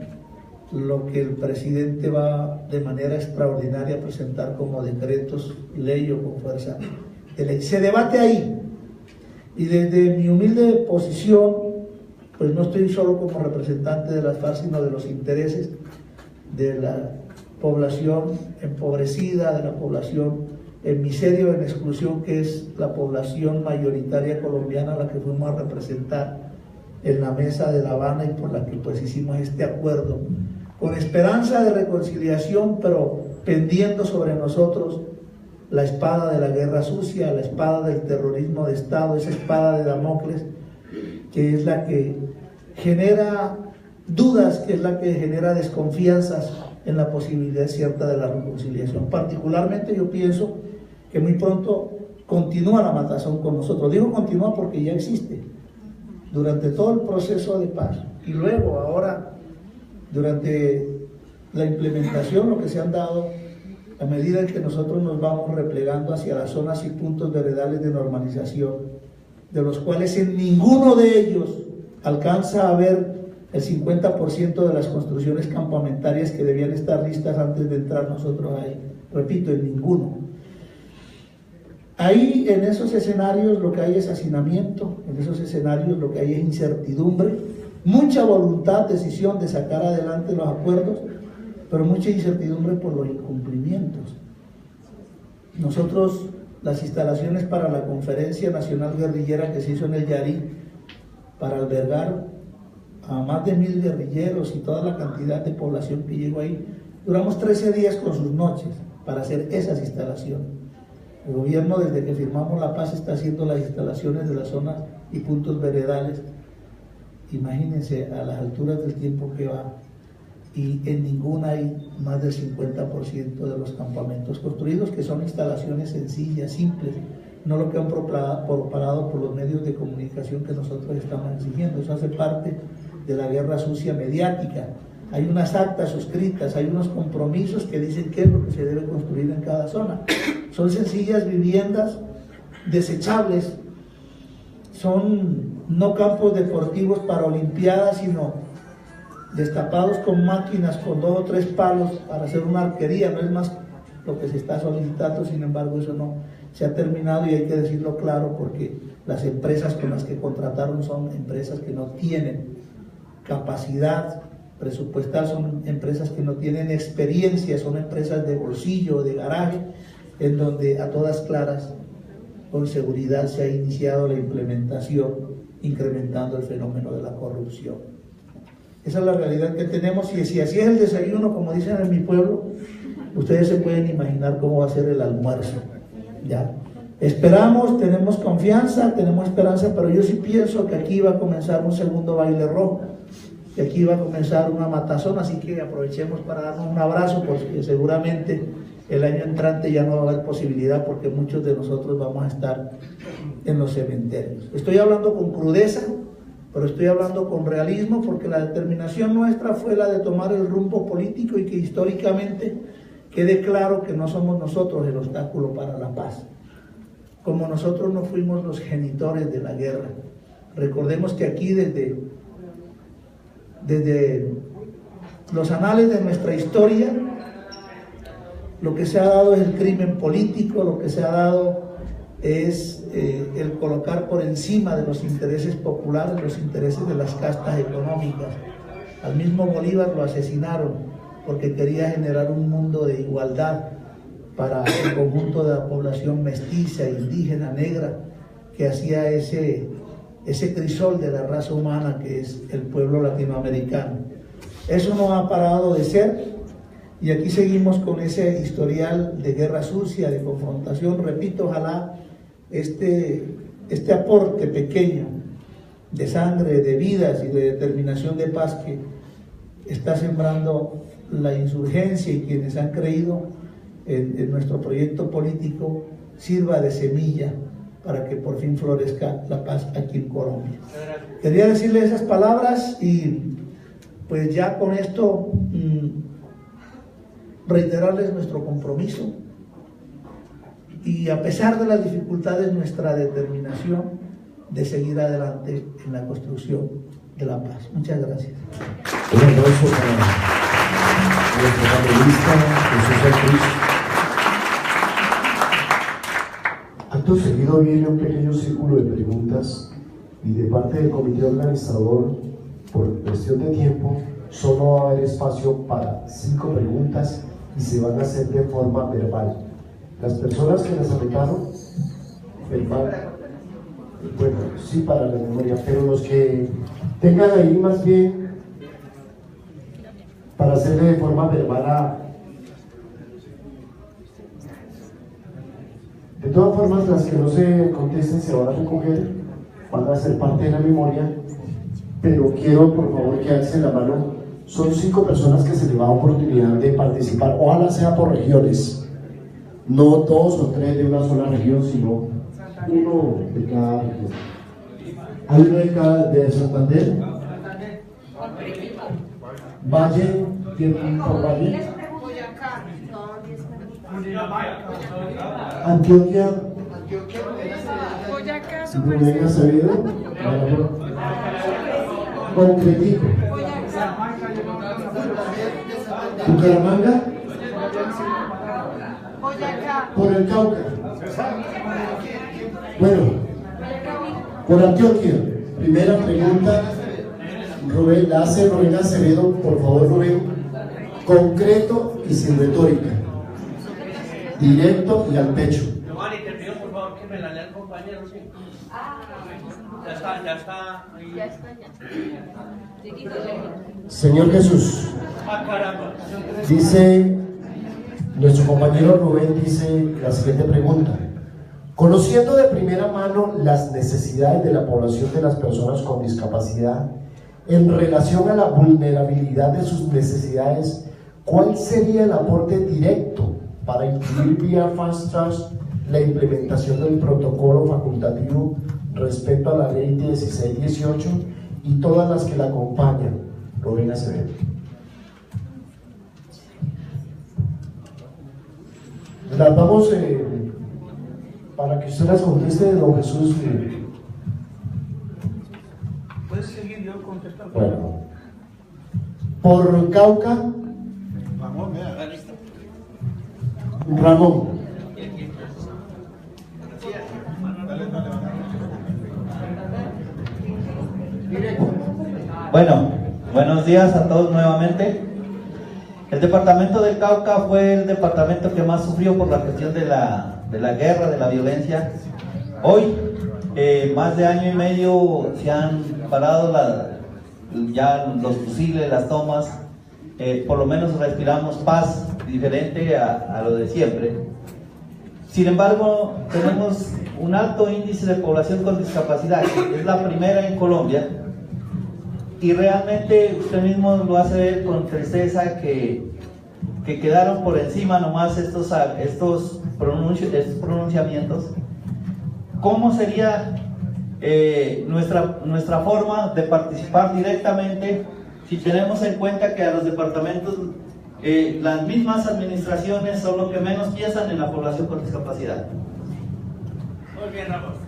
lo que el presidente va de manera extraordinaria a presentar como decretos, ley o con fuerza de ley. Se debate ahí, y desde mi humilde posición, pues no estoy solo como representante de las FARC, sino de los intereses de la población empobrecida, de la población en miseria o en exclusión, que es la población mayoritaria colombiana a la que fuimos a representar en la mesa de La Habana y por la que pues hicimos este acuerdo, con esperanza de reconciliación, pero pendiendo sobre nosotros la espada de la guerra sucia, la espada del terrorismo de Estado, esa espada de Damocles, que es la que genera dudas, que es la que genera desconfianzas en la posibilidad cierta de la reconciliación. Particularmente yo pienso que muy pronto continúa la matazón con nosotros. Digo continúa porque ya existe durante todo el proceso de paz, y luego ahora durante la implementación, lo que se han dado a medida en que nosotros nos vamos replegando hacia las zonas y puntos veredales de normalización, de los cuales en ninguno de ellos alcanza a ver el 50% de las construcciones campamentarias que debían estar listas antes de entrar nosotros ahí. Repito, en ninguno. Ahí, en esos escenarios, lo que hay es hacinamiento, en esos escenarios lo que hay es incertidumbre, mucha voluntad, decisión de sacar adelante los acuerdos, pero mucha incertidumbre por los incumplimientos. Nosotros, las instalaciones para la Conferencia Nacional Guerrillera que se hizo en el Yarí, para albergar a más de 1000 guerrilleros y toda la cantidad de población que llegó ahí, duramos 13 días con sus noches para hacer esas instalaciones. El gobierno, desde que firmamos la paz, está haciendo las instalaciones de las zonas y puntos veredales. Imagínense a las alturas del tiempo que va, y en ninguna hay más del 50% de los campamentos construidos, que son instalaciones sencillas, simples, no lo que han propagado por los medios de comunicación que nosotros estamos exigiendo. Eso hace parte de la guerra sucia mediática. Hay unas actas suscritas, hay unos compromisos que dicen qué es lo que se debe construir en cada zona. Son sencillas viviendas desechables, son no campos deportivos para olimpiadas, sino destapados con máquinas, con 2 o 3 palos para hacer una arquería. No es más lo que se está solicitando, sin embargo eso no se ha terminado, y hay que decirlo claro, porque las empresas con las que contrataron son empresas que no tienen capacidad presupuestal, son empresas que no tienen experiencia, son empresas de bolsillo, de garaje, en donde a todas claras, con seguridad, se ha iniciado la implementación, incrementando el fenómeno de la corrupción. Esa es la realidad que tenemos, y si así es el desayuno, como dicen en mi pueblo, ustedes se pueden imaginar cómo va a ser el almuerzo. ¿Ya? Esperamos, tenemos confianza, tenemos esperanza, pero yo sí pienso que aquí va a comenzar un segundo baile rojo, que aquí va a comenzar una matazón, así que aprovechemos para darnos un abrazo, porque seguramente el año entrante ya no va a haber posibilidad, porque muchos de nosotros vamos a estar en los cementerios. Estoy hablando con crudeza, pero estoy hablando con realismo, porque la determinación nuestra fue la de tomar el rumbo político, y que históricamente quede claro que no somos nosotros el obstáculo para la paz, como nosotros no fuimos los genitores de la guerra. Recordemos que aquí desde los anales de nuestra historia, lo que se ha dado es el crimen político, lo que se ha dado es el colocar por encima de los intereses populares, los intereses de las castas económicas. Al mismo Bolívar lo asesinaron porque quería generar un mundo de igualdad para el conjunto de la población mestiza, indígena, negra, que hacía ese crisol de la raza humana que es el pueblo latinoamericano. Eso no ha parado de ser, y aquí seguimos con ese historial de guerra sucia, de confrontación. Repito, ojalá este aporte pequeño de sangre, de vidas y de determinación de paz que está sembrando la insurgencia y quienes han creído en nuestro proyecto político sirva de semilla para que por fin florezca la paz aquí en Colombia. Quería decirles esas palabras, y pues ya con esto reiterarles nuestro compromiso, y a pesar de las dificultades, nuestra determinación de seguir adelante en la construcción de la paz. Muchas gracias. Un aplauso para nuestro panelista, Jesús Cruz. Acto seguido viene un pequeño círculo de preguntas, y de parte del comité organizador, por cuestión de tiempo, solo va a haber espacio para 5 preguntas y se van a hacer de forma verbal. Las personas que las anotaron, verbal, bueno, sí para la memoria, pero los que tengan ahí más bien para hacerle de forma verbal de todas formas, las que no se contesten se van a recoger, van a ser parte de la memoria, pero quiero por favor que alcen la mano. Son 5 personas que se les da oportunidad de participar, ojalá sea por regiones, no 2 o 3 de una sola región, sino 1 de cada región. ¿Hay uno de Santander? Valle, ¿quién por Valle? Antioquia, Rubén Acevedo, concretico. Bucaramanga, por el Cauca. Bueno, por Antioquia. Primera pregunta, Rubén, la hace Rubén Acevedo, por favor, Rubén. Concreto y sin retórica. Directo y al pecho. Giovanni, te pido por favor que me la lea el compañero, ¿sí? Ya está. Señor Jesús, Caramba. dice nuestro compañero Rubén, dice la siguiente pregunta. Conociendo de primera mano las necesidades de la población de las personas con discapacidad en relación a la vulnerabilidad de sus necesidades, ¿cuál sería el aporte directo para incluir vía Fast Track la implementación del protocolo facultativo respecto a la ley 1618 y todas las que la acompañan? Rubén Acevedo. Las vamos para que usted las conteste, don Jesús. ¿Puedes seguir yo contestando? Bueno, por Cauca, Ramón, vea. Listo. Ramón. Bueno, buenos días a todos nuevamente. El departamento del Cauca fue el departamento que más sufrió por la cuestión de la guerra, de la violencia. Hoy, más de año y medio, se han parado ya los fusiles, las tomas. Por lo menos respiramos paz, diferente a lo de siempre. Sin embargo, tenemos un alto índice de población con discapacidad, es la primera en Colombia. Y realmente usted mismo lo hace ver con tristeza que quedaron por encima nomás estos pronunciamientos. ¿Cómo sería nuestra forma de participar directamente si tenemos en cuenta que a los departamentos, las mismas administraciones son los que menos piensan en la población con discapacidad? Muy bien, Ramón.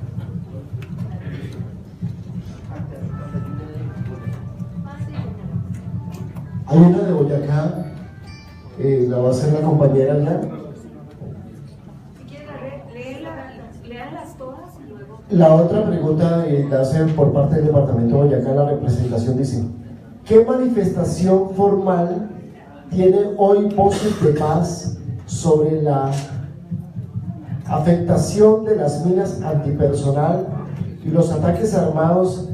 Hay una de Boyacá, la va a hacer la compañera ya. Si quieren léalas todas y luego. La otra pregunta la hacen por parte del departamento de Boyacá. La representación dice: ¿qué manifestación formal tiene hoy Voces de Paz sobre la afectación de las minas antipersonal y los ataques armados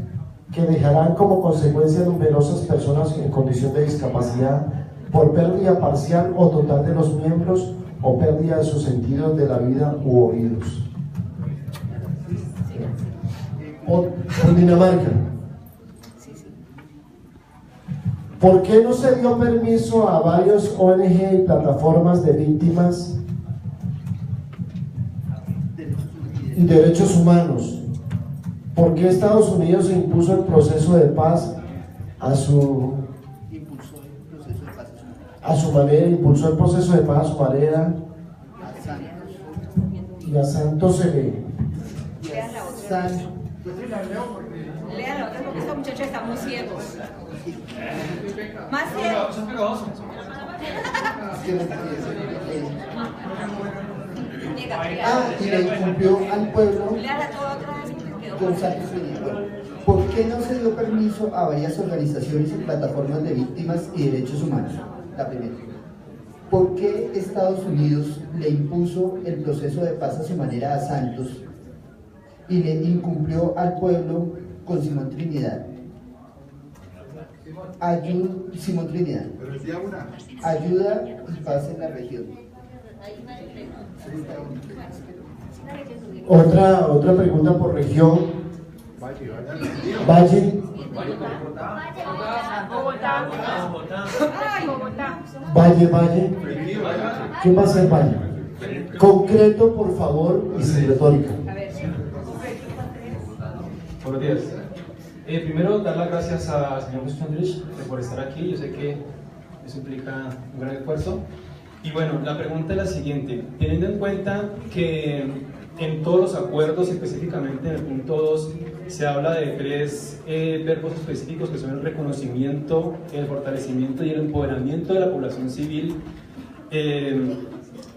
que dejarán como consecuencia numerosas personas en condición de discapacidad por pérdida parcial o total de los miembros o pérdida de sus sentidos de la vida u oídos? Por Dinamarca. ¿Por qué no se dio permiso a varios ONG y plataformas de víctimas y derechos humanos? ¿Por qué Estados Unidos impuso el proceso de paz a su manera, impulsó el proceso de paz a su manera, y a Santos se le... Lean la otra. Lean la otra porque estos muchachos están muy ciegos. Más ciegos. Y le incumplió al pueblo Leanla toda otra vez porque quedó con satisfacción. ¿Por qué no se dio permiso a varias organizaciones y plataformas de víctimas y derechos humanos? La primera. ¿por qué Estados Unidos le impuso el proceso de paz a su manera a Santos y le incumplió al pueblo con Simón Trinidad? Simón Trinidad. Ayuda y paz en la región. Otra pregunta por región. Valle. Valle. ¿Quién va a ser Valle? Concreto, por favor, y sin retórica. Buenos días. Primero, dar las gracias al señor Jesús Andrés por estar aquí. Yo sé que eso implica un gran esfuerzo. Y bueno, la pregunta es la siguiente. Teniendo en cuenta que en todos los acuerdos, específicamente en el punto 2, se habla de 3 verbos específicos que son el reconocimiento, el fortalecimiento y el empoderamiento de la población civil.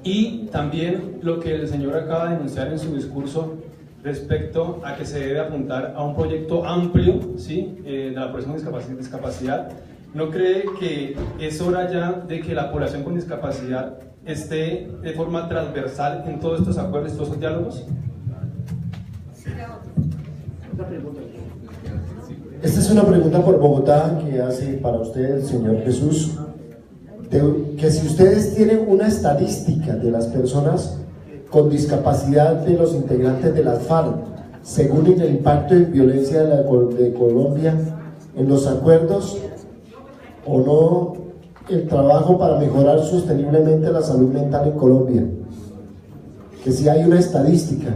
Y también lo que el señor acaba de denunciar en su discurso respecto a que se debe apuntar a un proyecto amplio, ¿sí? De la población con discapacidad. ¿No cree que es hora ya de que la población con discapacidad esté de forma transversal en todos estos acuerdos, todos estos diálogos? Esta es una pregunta por Bogotá que hace para usted el señor Jesús, que si ustedes tienen una estadística de las personas con discapacidad de los integrantes de las FARC, según el impacto en violencia de Colombia, en los acuerdos o no, el trabajo para mejorar sosteniblemente la salud mental en Colombia, que si hay una estadística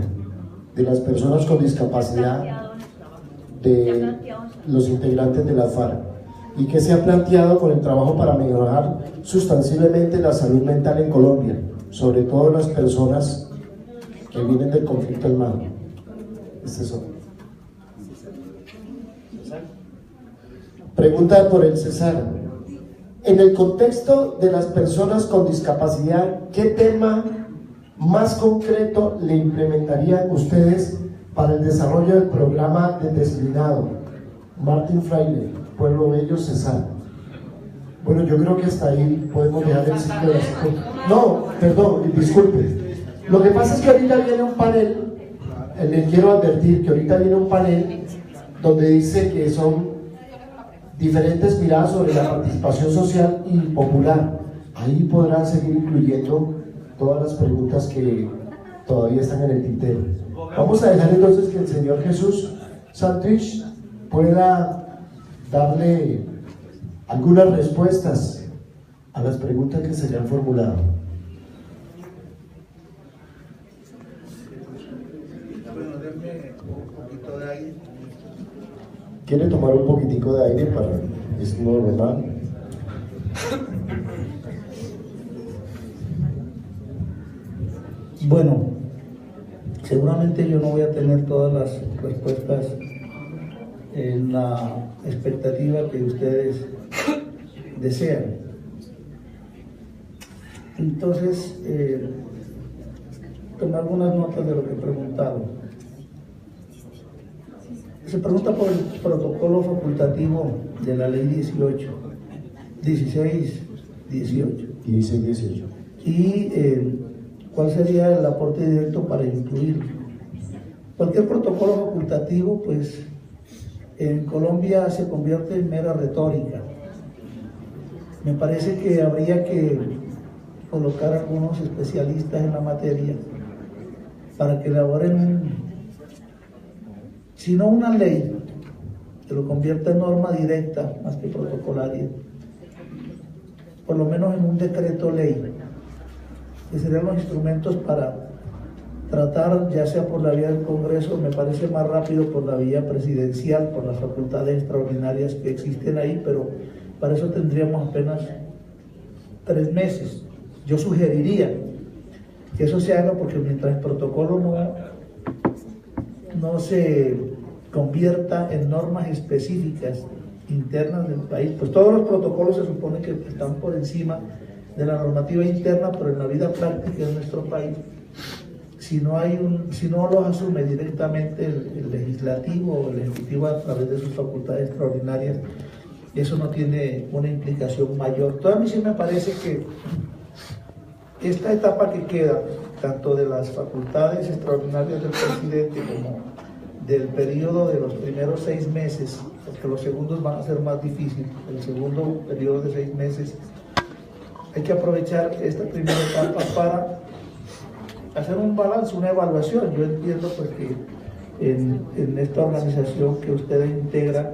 de las personas con discapacidad de los integrantes de la FARC y que se ha planteado con el trabajo para mejorar sustancialmente la salud mental en Colombia, sobre todo las personas que vienen del conflicto armado. Este es otro. Pregunta por el César. En el contexto de las personas con discapacidad, ¿qué tema más concreto le implementarían ustedes para el desarrollo del programa de deslinado? Martín Fraile, Pueblo Bello, César. Bueno, yo creo que hasta ahí podemos dejar el ciclo de No, perdón, disculpe. Lo que pasa es que ahorita viene un panel, les quiero advertir que ahorita viene un panel donde dice que son diferentes miradas sobre la participación social y popular. Ahí podrán seguir incluyendo todas las preguntas que todavía están en el tintero. Vamos a dejar entonces que el señor Jesús Santrich pueda darle algunas respuestas a las preguntas que se le han formulado. Bueno, denme un poquito de aire. ¿Quiere tomar un poquitico de aire para es no, ¿verdad? Bueno, seguramente yo no voy a tener todas las respuestas en la expectativa que ustedes desean. Entonces, tomé algunas notas de lo que preguntaron. Se pregunta por el protocolo facultativo de la ley 1618. Y cuál sería el aporte directo para incluirlo. Cualquier protocolo facultativo, pues, en Colombia se convierte en mera retórica. Me parece que habría que colocar a algunos especialistas en la materia para que elaboren si no una ley, que lo convierta en norma directa más que protocolaria, por lo menos en un decreto ley, que serían los instrumentos para tratar, ya sea por la vía del Congreso, me parece más rápido por la vía presidencial, por las facultades extraordinarias que existen ahí, pero para eso tendríamos apenas 3 meses. Yo sugeriría que eso se haga porque mientras el protocolo no se convierta en normas específicas internas del país, pues todos los protocolos se supone que están por encima de la normativa interna, pero en la vida práctica de nuestro país, si no los asume directamente el legislativo o el ejecutivo a través de sus facultades extraordinarias, eso no tiene una implicación mayor. Entonces a mí sí me parece que esta etapa que queda, tanto de las facultades extraordinarias del presidente como del periodo de los primeros 6 meses, porque los segundos van a ser más difíciles, el segundo periodo de 6 meses, hay que aprovechar esta primera etapa para hacer un balance, una evaluación. Yo entiendo pues que en esta organización que ustedes integran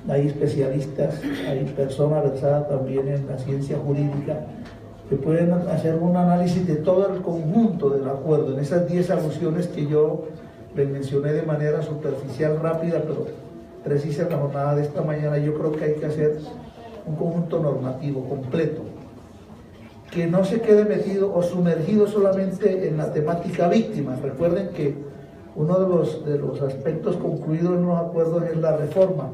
hay especialistas, hay personas versadas también en la ciencia jurídica que pueden hacer un análisis de todo el conjunto del acuerdo, en esas 10 alusiones que yo les mencioné de manera superficial, rápida, pero precisa en la jornada de esta mañana. Yo creo que hay que hacer un conjunto normativo completo, que no se quede metido o sumergido solamente en la temática víctima. Recuerden que uno de los aspectos concluidos en los acuerdos es la reforma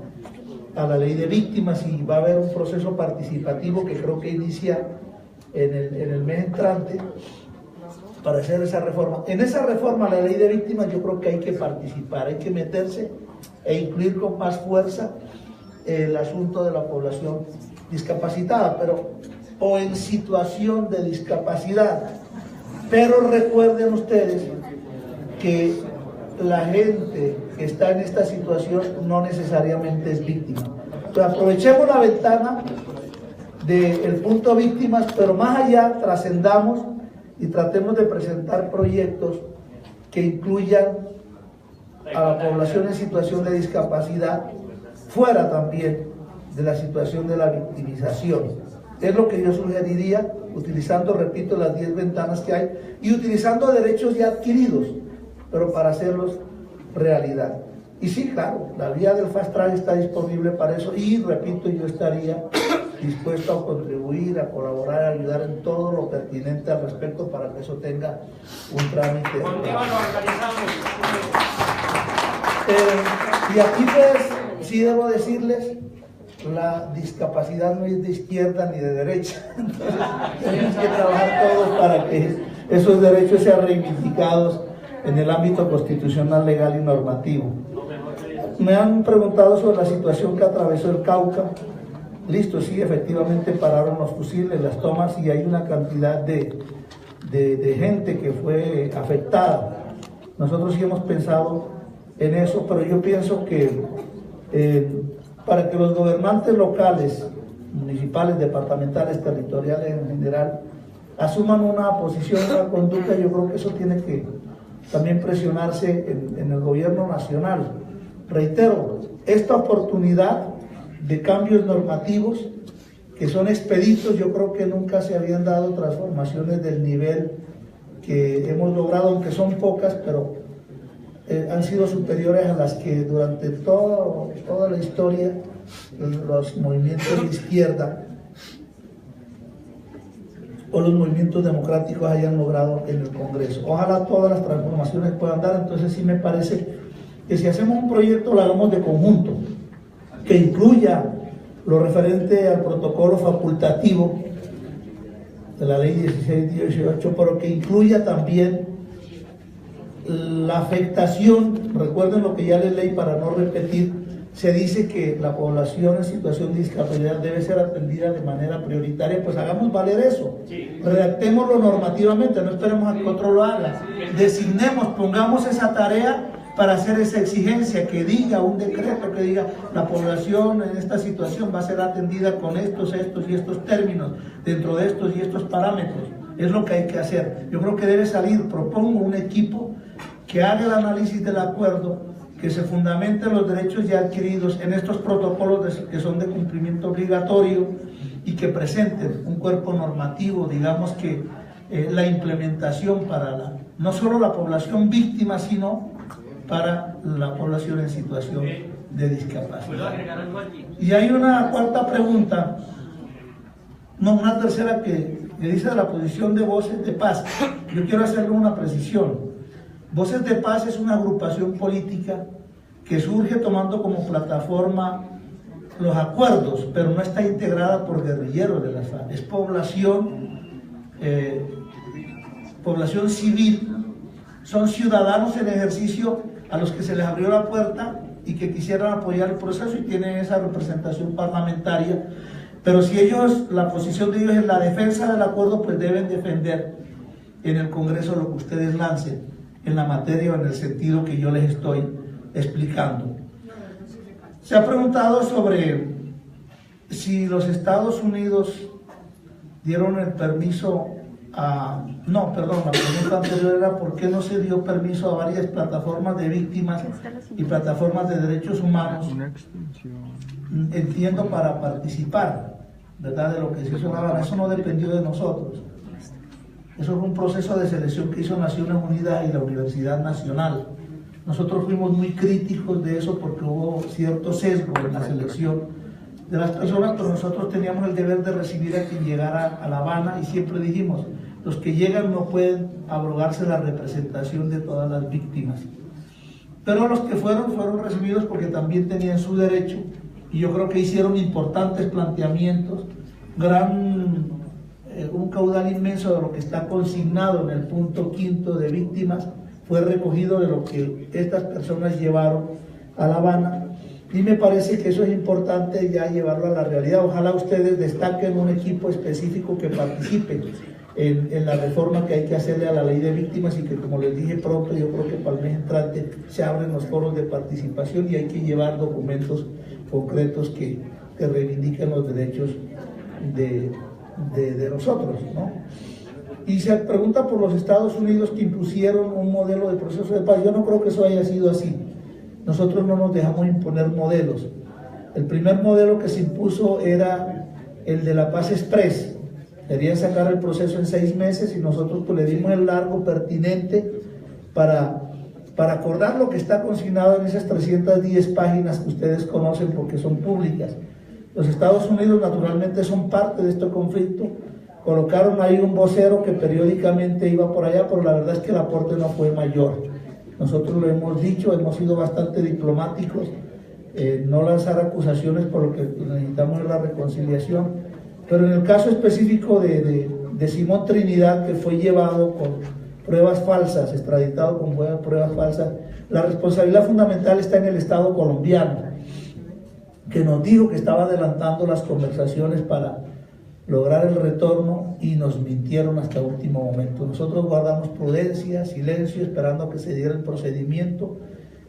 a la ley de víctimas, y va a haber un proceso participativo que creo que inicia en el mes entrante para hacer esa reforma. En esa reforma a la ley de víctimas yo creo que hay que participar, hay que meterse e incluir con más fuerza el asunto de la población discapacitada, o en situación de discapacidad. Pero recuerden ustedes que la gente que está en esta situación no necesariamente es víctima. Entonces aprovechemos la ventana del punto víctimas, pero más allá trascendamos y tratemos de presentar proyectos que incluyan a la población en situación de discapacidad fuera también de la situación de la victimización. Es lo que yo sugeriría, utilizando, repito, las 10 ventanas que hay y utilizando derechos ya adquiridos, pero para hacerlos realidad. Y sí, claro, la vía del Fast Track está disponible para eso, y repito, yo estaría dispuesto a contribuir, a colaborar, a ayudar en todo lo pertinente al respecto para que eso tenga un trámite. Y aquí pues sí debo decirles, la discapacidad no es de izquierda ni de derecha. Entonces, tenemos que trabajar todos para que esos derechos sean reivindicados en el ámbito constitucional, legal y normativo. Me han preguntado sobre la situación que atravesó el Cauca. Listo, sí, efectivamente pararon los fusiles, las tomas, y hay una cantidad de gente que fue afectada. Nosotros sí hemos pensado en eso, pero yo pienso que para que los gobernantes locales, municipales, departamentales, territoriales en general, asuman una posición, una conducta, yo creo que eso tiene que también presionarse en el gobierno nacional. Reitero, esta oportunidad de cambios normativos que son expeditos, yo creo que nunca se habían dado transformaciones del nivel que hemos logrado, aunque son pocas, pero han sido superiores a las que durante toda la historia los movimientos de izquierda o los movimientos democráticos hayan logrado en el Congreso. Ojalá todas las transformaciones puedan dar. Entonces sí me parece que si hacemos un proyecto lo hagamos de conjunto, que incluya lo referente al protocolo facultativo de la ley 1618, pero que incluya también la afectación. Recuerden lo que ya les leí para no repetir. Se dice que la población en situación de discapacidad debe ser atendida de manera prioritaria. Pues hagamos valer eso, redactémoslo normativamente, no esperemos a que otro lo haga, designemos, pongamos esa tarea para hacer esa exigencia, que diga un decreto, que diga la población en esta situación va a ser atendida con estos y estos términos, dentro de estos y estos parámetros. Es lo que hay que hacer. Yo creo que debe salir, propongo un equipo que haga el análisis del acuerdo, que se fundamenten los derechos ya adquiridos en estos protocolos que son de cumplimiento obligatorio, y que presenten un cuerpo normativo, digamos que la implementación para no solo la población víctima, sino para la población en situación de discapacidad. Y hay una cuarta pregunta, no, una tercera que dice de la posición de Voces de Paz. Yo quiero hacerle una precisión. Voces de Paz es una agrupación política que surge tomando como plataforma los acuerdos, pero no está integrada por guerrilleros de la FARC. Es población civil, son ciudadanos en ejercicio a los que se les abrió la puerta y que quisieran apoyar el proceso, y tienen esa representación parlamentaria, Pero si ellos, la posición de ellos es la defensa del acuerdo, pues deben defender en el Congreso lo que ustedes lancen en la materia o en el sentido que yo les estoy explicando. Se ha preguntado sobre si los Estados Unidos dieron el permiso a... No, perdón, la pregunta anterior era por qué no se dio permiso a varias plataformas de víctimas y plataformas de derechos humanos, entiendo, para participar, ¿verdad?, de lo que se hizo en La Habana. Eso no dependió de nosotros. Eso fue un proceso de selección que hizo Naciones Unidas y la Universidad Nacional. Nosotros fuimos muy críticos de eso porque hubo cierto sesgo en la selección de las personas, pero nosotros teníamos el deber de recibir a quien llegara a La Habana y siempre dijimos, los que llegan no pueden abrogarse la representación de todas las víctimas. Pero los que fueron recibidos porque también tenían su derecho, y yo creo que hicieron importantes planteamientos, un caudal inmenso de lo que está consignado en el punto 5 de víctimas fue recogido de lo que estas personas llevaron a La Habana, y me parece que eso es importante ya llevarlo a la realidad. Ojalá ustedes destaquen un equipo específico que participe en la reforma que hay que hacerle a la ley de víctimas, y que, como les dije, pronto, yo creo que para el mes entrante se abren los foros de participación y hay que llevar documentos concretos que reivindiquen los derechos de nosotros, ¿no? Y se pregunta por los Estados Unidos que impusieron un modelo de proceso de paz. Yo no creo que eso haya sido así. Nosotros no nos dejamos imponer modelos. El primer modelo que se impuso era el de la paz express. Querían sacar el proceso en 6 meses y nosotros pues le dimos el largo pertinente para acordar lo que está consignado en esas 310 páginas que ustedes conocen porque son públicas. Los Estados Unidos naturalmente son parte de este conflicto. Colocaron ahí un vocero que periódicamente iba por allá, pero la verdad es que el aporte no fue mayor. Nosotros lo hemos dicho, hemos sido bastante diplomáticos, no lanzar acusaciones, por lo que necesitamos es la reconciliación. Pero en el caso específico de Simón Trinidad, que fue llevado con pruebas falsas, extraditado con pruebas falsas, la responsabilidad fundamental está en el Estado colombiano, que nos dijo que estaba adelantando las conversaciones para lograr el retorno y nos mintieron hasta último momento. Nosotros guardamos prudencia, silencio, esperando que se diera el procedimiento.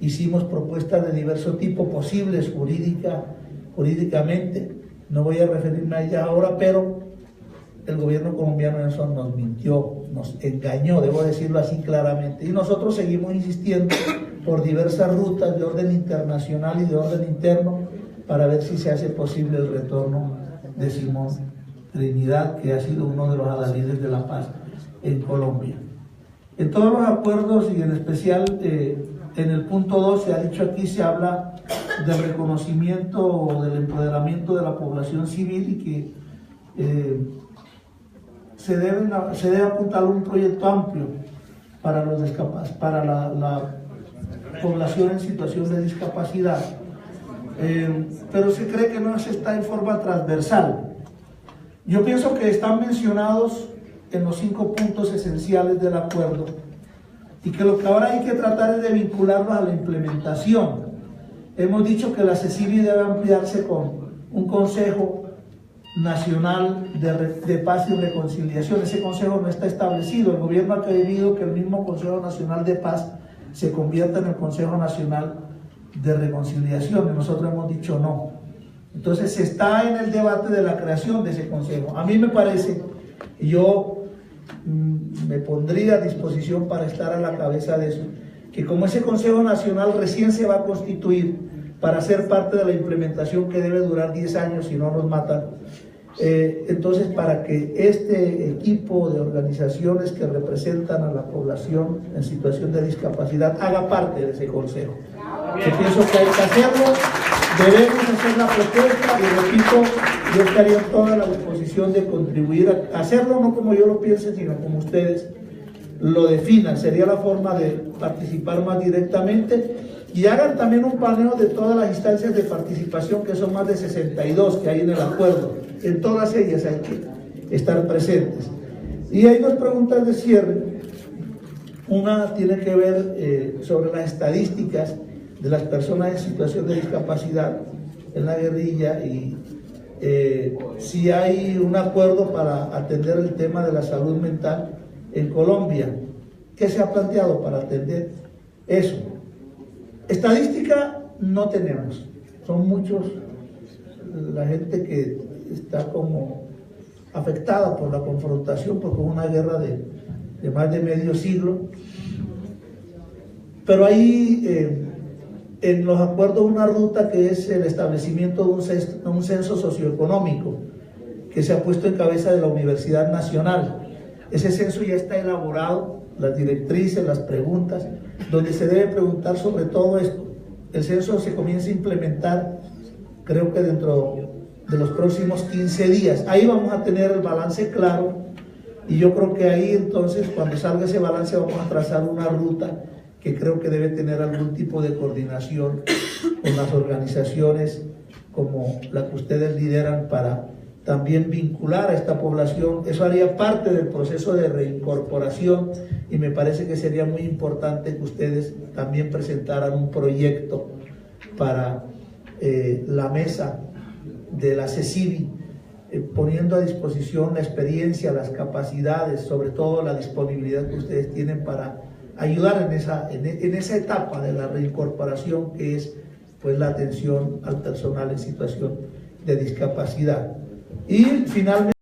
Hicimos propuestas de diverso tipo posibles jurídicamente. No voy a referirme a ella ahora, pero el gobierno colombiano en eso nos mintió, nos engañó, debo decirlo así claramente. Y nosotros seguimos insistiendo por diversas rutas de orden internacional y de orden interno para ver si se hace posible el retorno de Simón Trinidad, que ha sido uno de los adalides de la paz en Colombia. En todos los acuerdos, y en especial en el punto 2, se ha dicho aquí, se habla del reconocimiento o del empoderamiento de la población civil, y que se debe apuntar a un proyecto amplio para la población en situación de discapacidad, pero se cree que no se está en forma transversal. Yo pienso que están mencionados en los 5 puntos esenciales del acuerdo, y que lo que ahora hay que tratar es de vincularlos a la implementación. Hemos dicho que la CECIBI debe ampliarse con un Consejo Nacional de Paz y Reconciliación. Ese consejo no está establecido. El gobierno ha querido que el mismo Consejo Nacional de Paz se convierta en el Consejo Nacional de Reconciliación, y nosotros hemos dicho no. Entonces se está en el debate de la creación de ese consejo. A mí me parece, y yo me pondría a disposición para estar a la cabeza de eso, que como ese Consejo Nacional recién se va a constituir para ser parte de la implementación, que debe durar 10 años si no nos matan, entonces para que este equipo de organizaciones que representan a la población en situación de discapacidad haga parte de ese consejo. Yo pienso que hay que hacerlo, debemos hacer la propuesta, y repito, yo estaría en toda la disposición de contribuir a hacerlo, no como yo lo piense, sino como ustedes lo definan. Sería la forma de participar más directamente, y hagan también un paneo de todas las instancias de participación, que son más de 62 que hay en el acuerdo. En todas ellas hay que estar presentes. Y hay 2 preguntas de cierre. Una tiene que ver sobre las estadísticas de las personas en situación de discapacidad en la guerrilla, y si hay un acuerdo para atender el tema de la salud mental en Colombia. ¿Qué se ha planteado para atender eso? Estadística no tenemos, son muchos la gente que está como afectada por la confrontación, porque hubo una guerra de más de medio siglo, pero hay en los acuerdos una ruta que es el establecimiento de un censo socioeconómico que se ha puesto en cabeza de la Universidad Nacional. Ese censo ya está elaborado, las directrices, las preguntas, donde se debe preguntar sobre todo esto. El censo se comienza a implementar, creo que dentro de los próximos 15 días. Ahí vamos a tener el balance claro, y yo creo que ahí entonces, cuando salga ese balance, vamos a trazar una ruta que creo que debe tener algún tipo de coordinación con las organizaciones como la que ustedes lideran, para también vincular a esta población. Eso haría parte del proceso de reincorporación, y me parece que sería muy importante que ustedes también presentaran un proyecto para la mesa de la CECIBI, poniendo a disposición la experiencia, las capacidades, sobre todo la disponibilidad que ustedes tienen para ayudar en esa etapa de la reincorporación, que es pues la atención al personal en situación de discapacidad. Y finalmente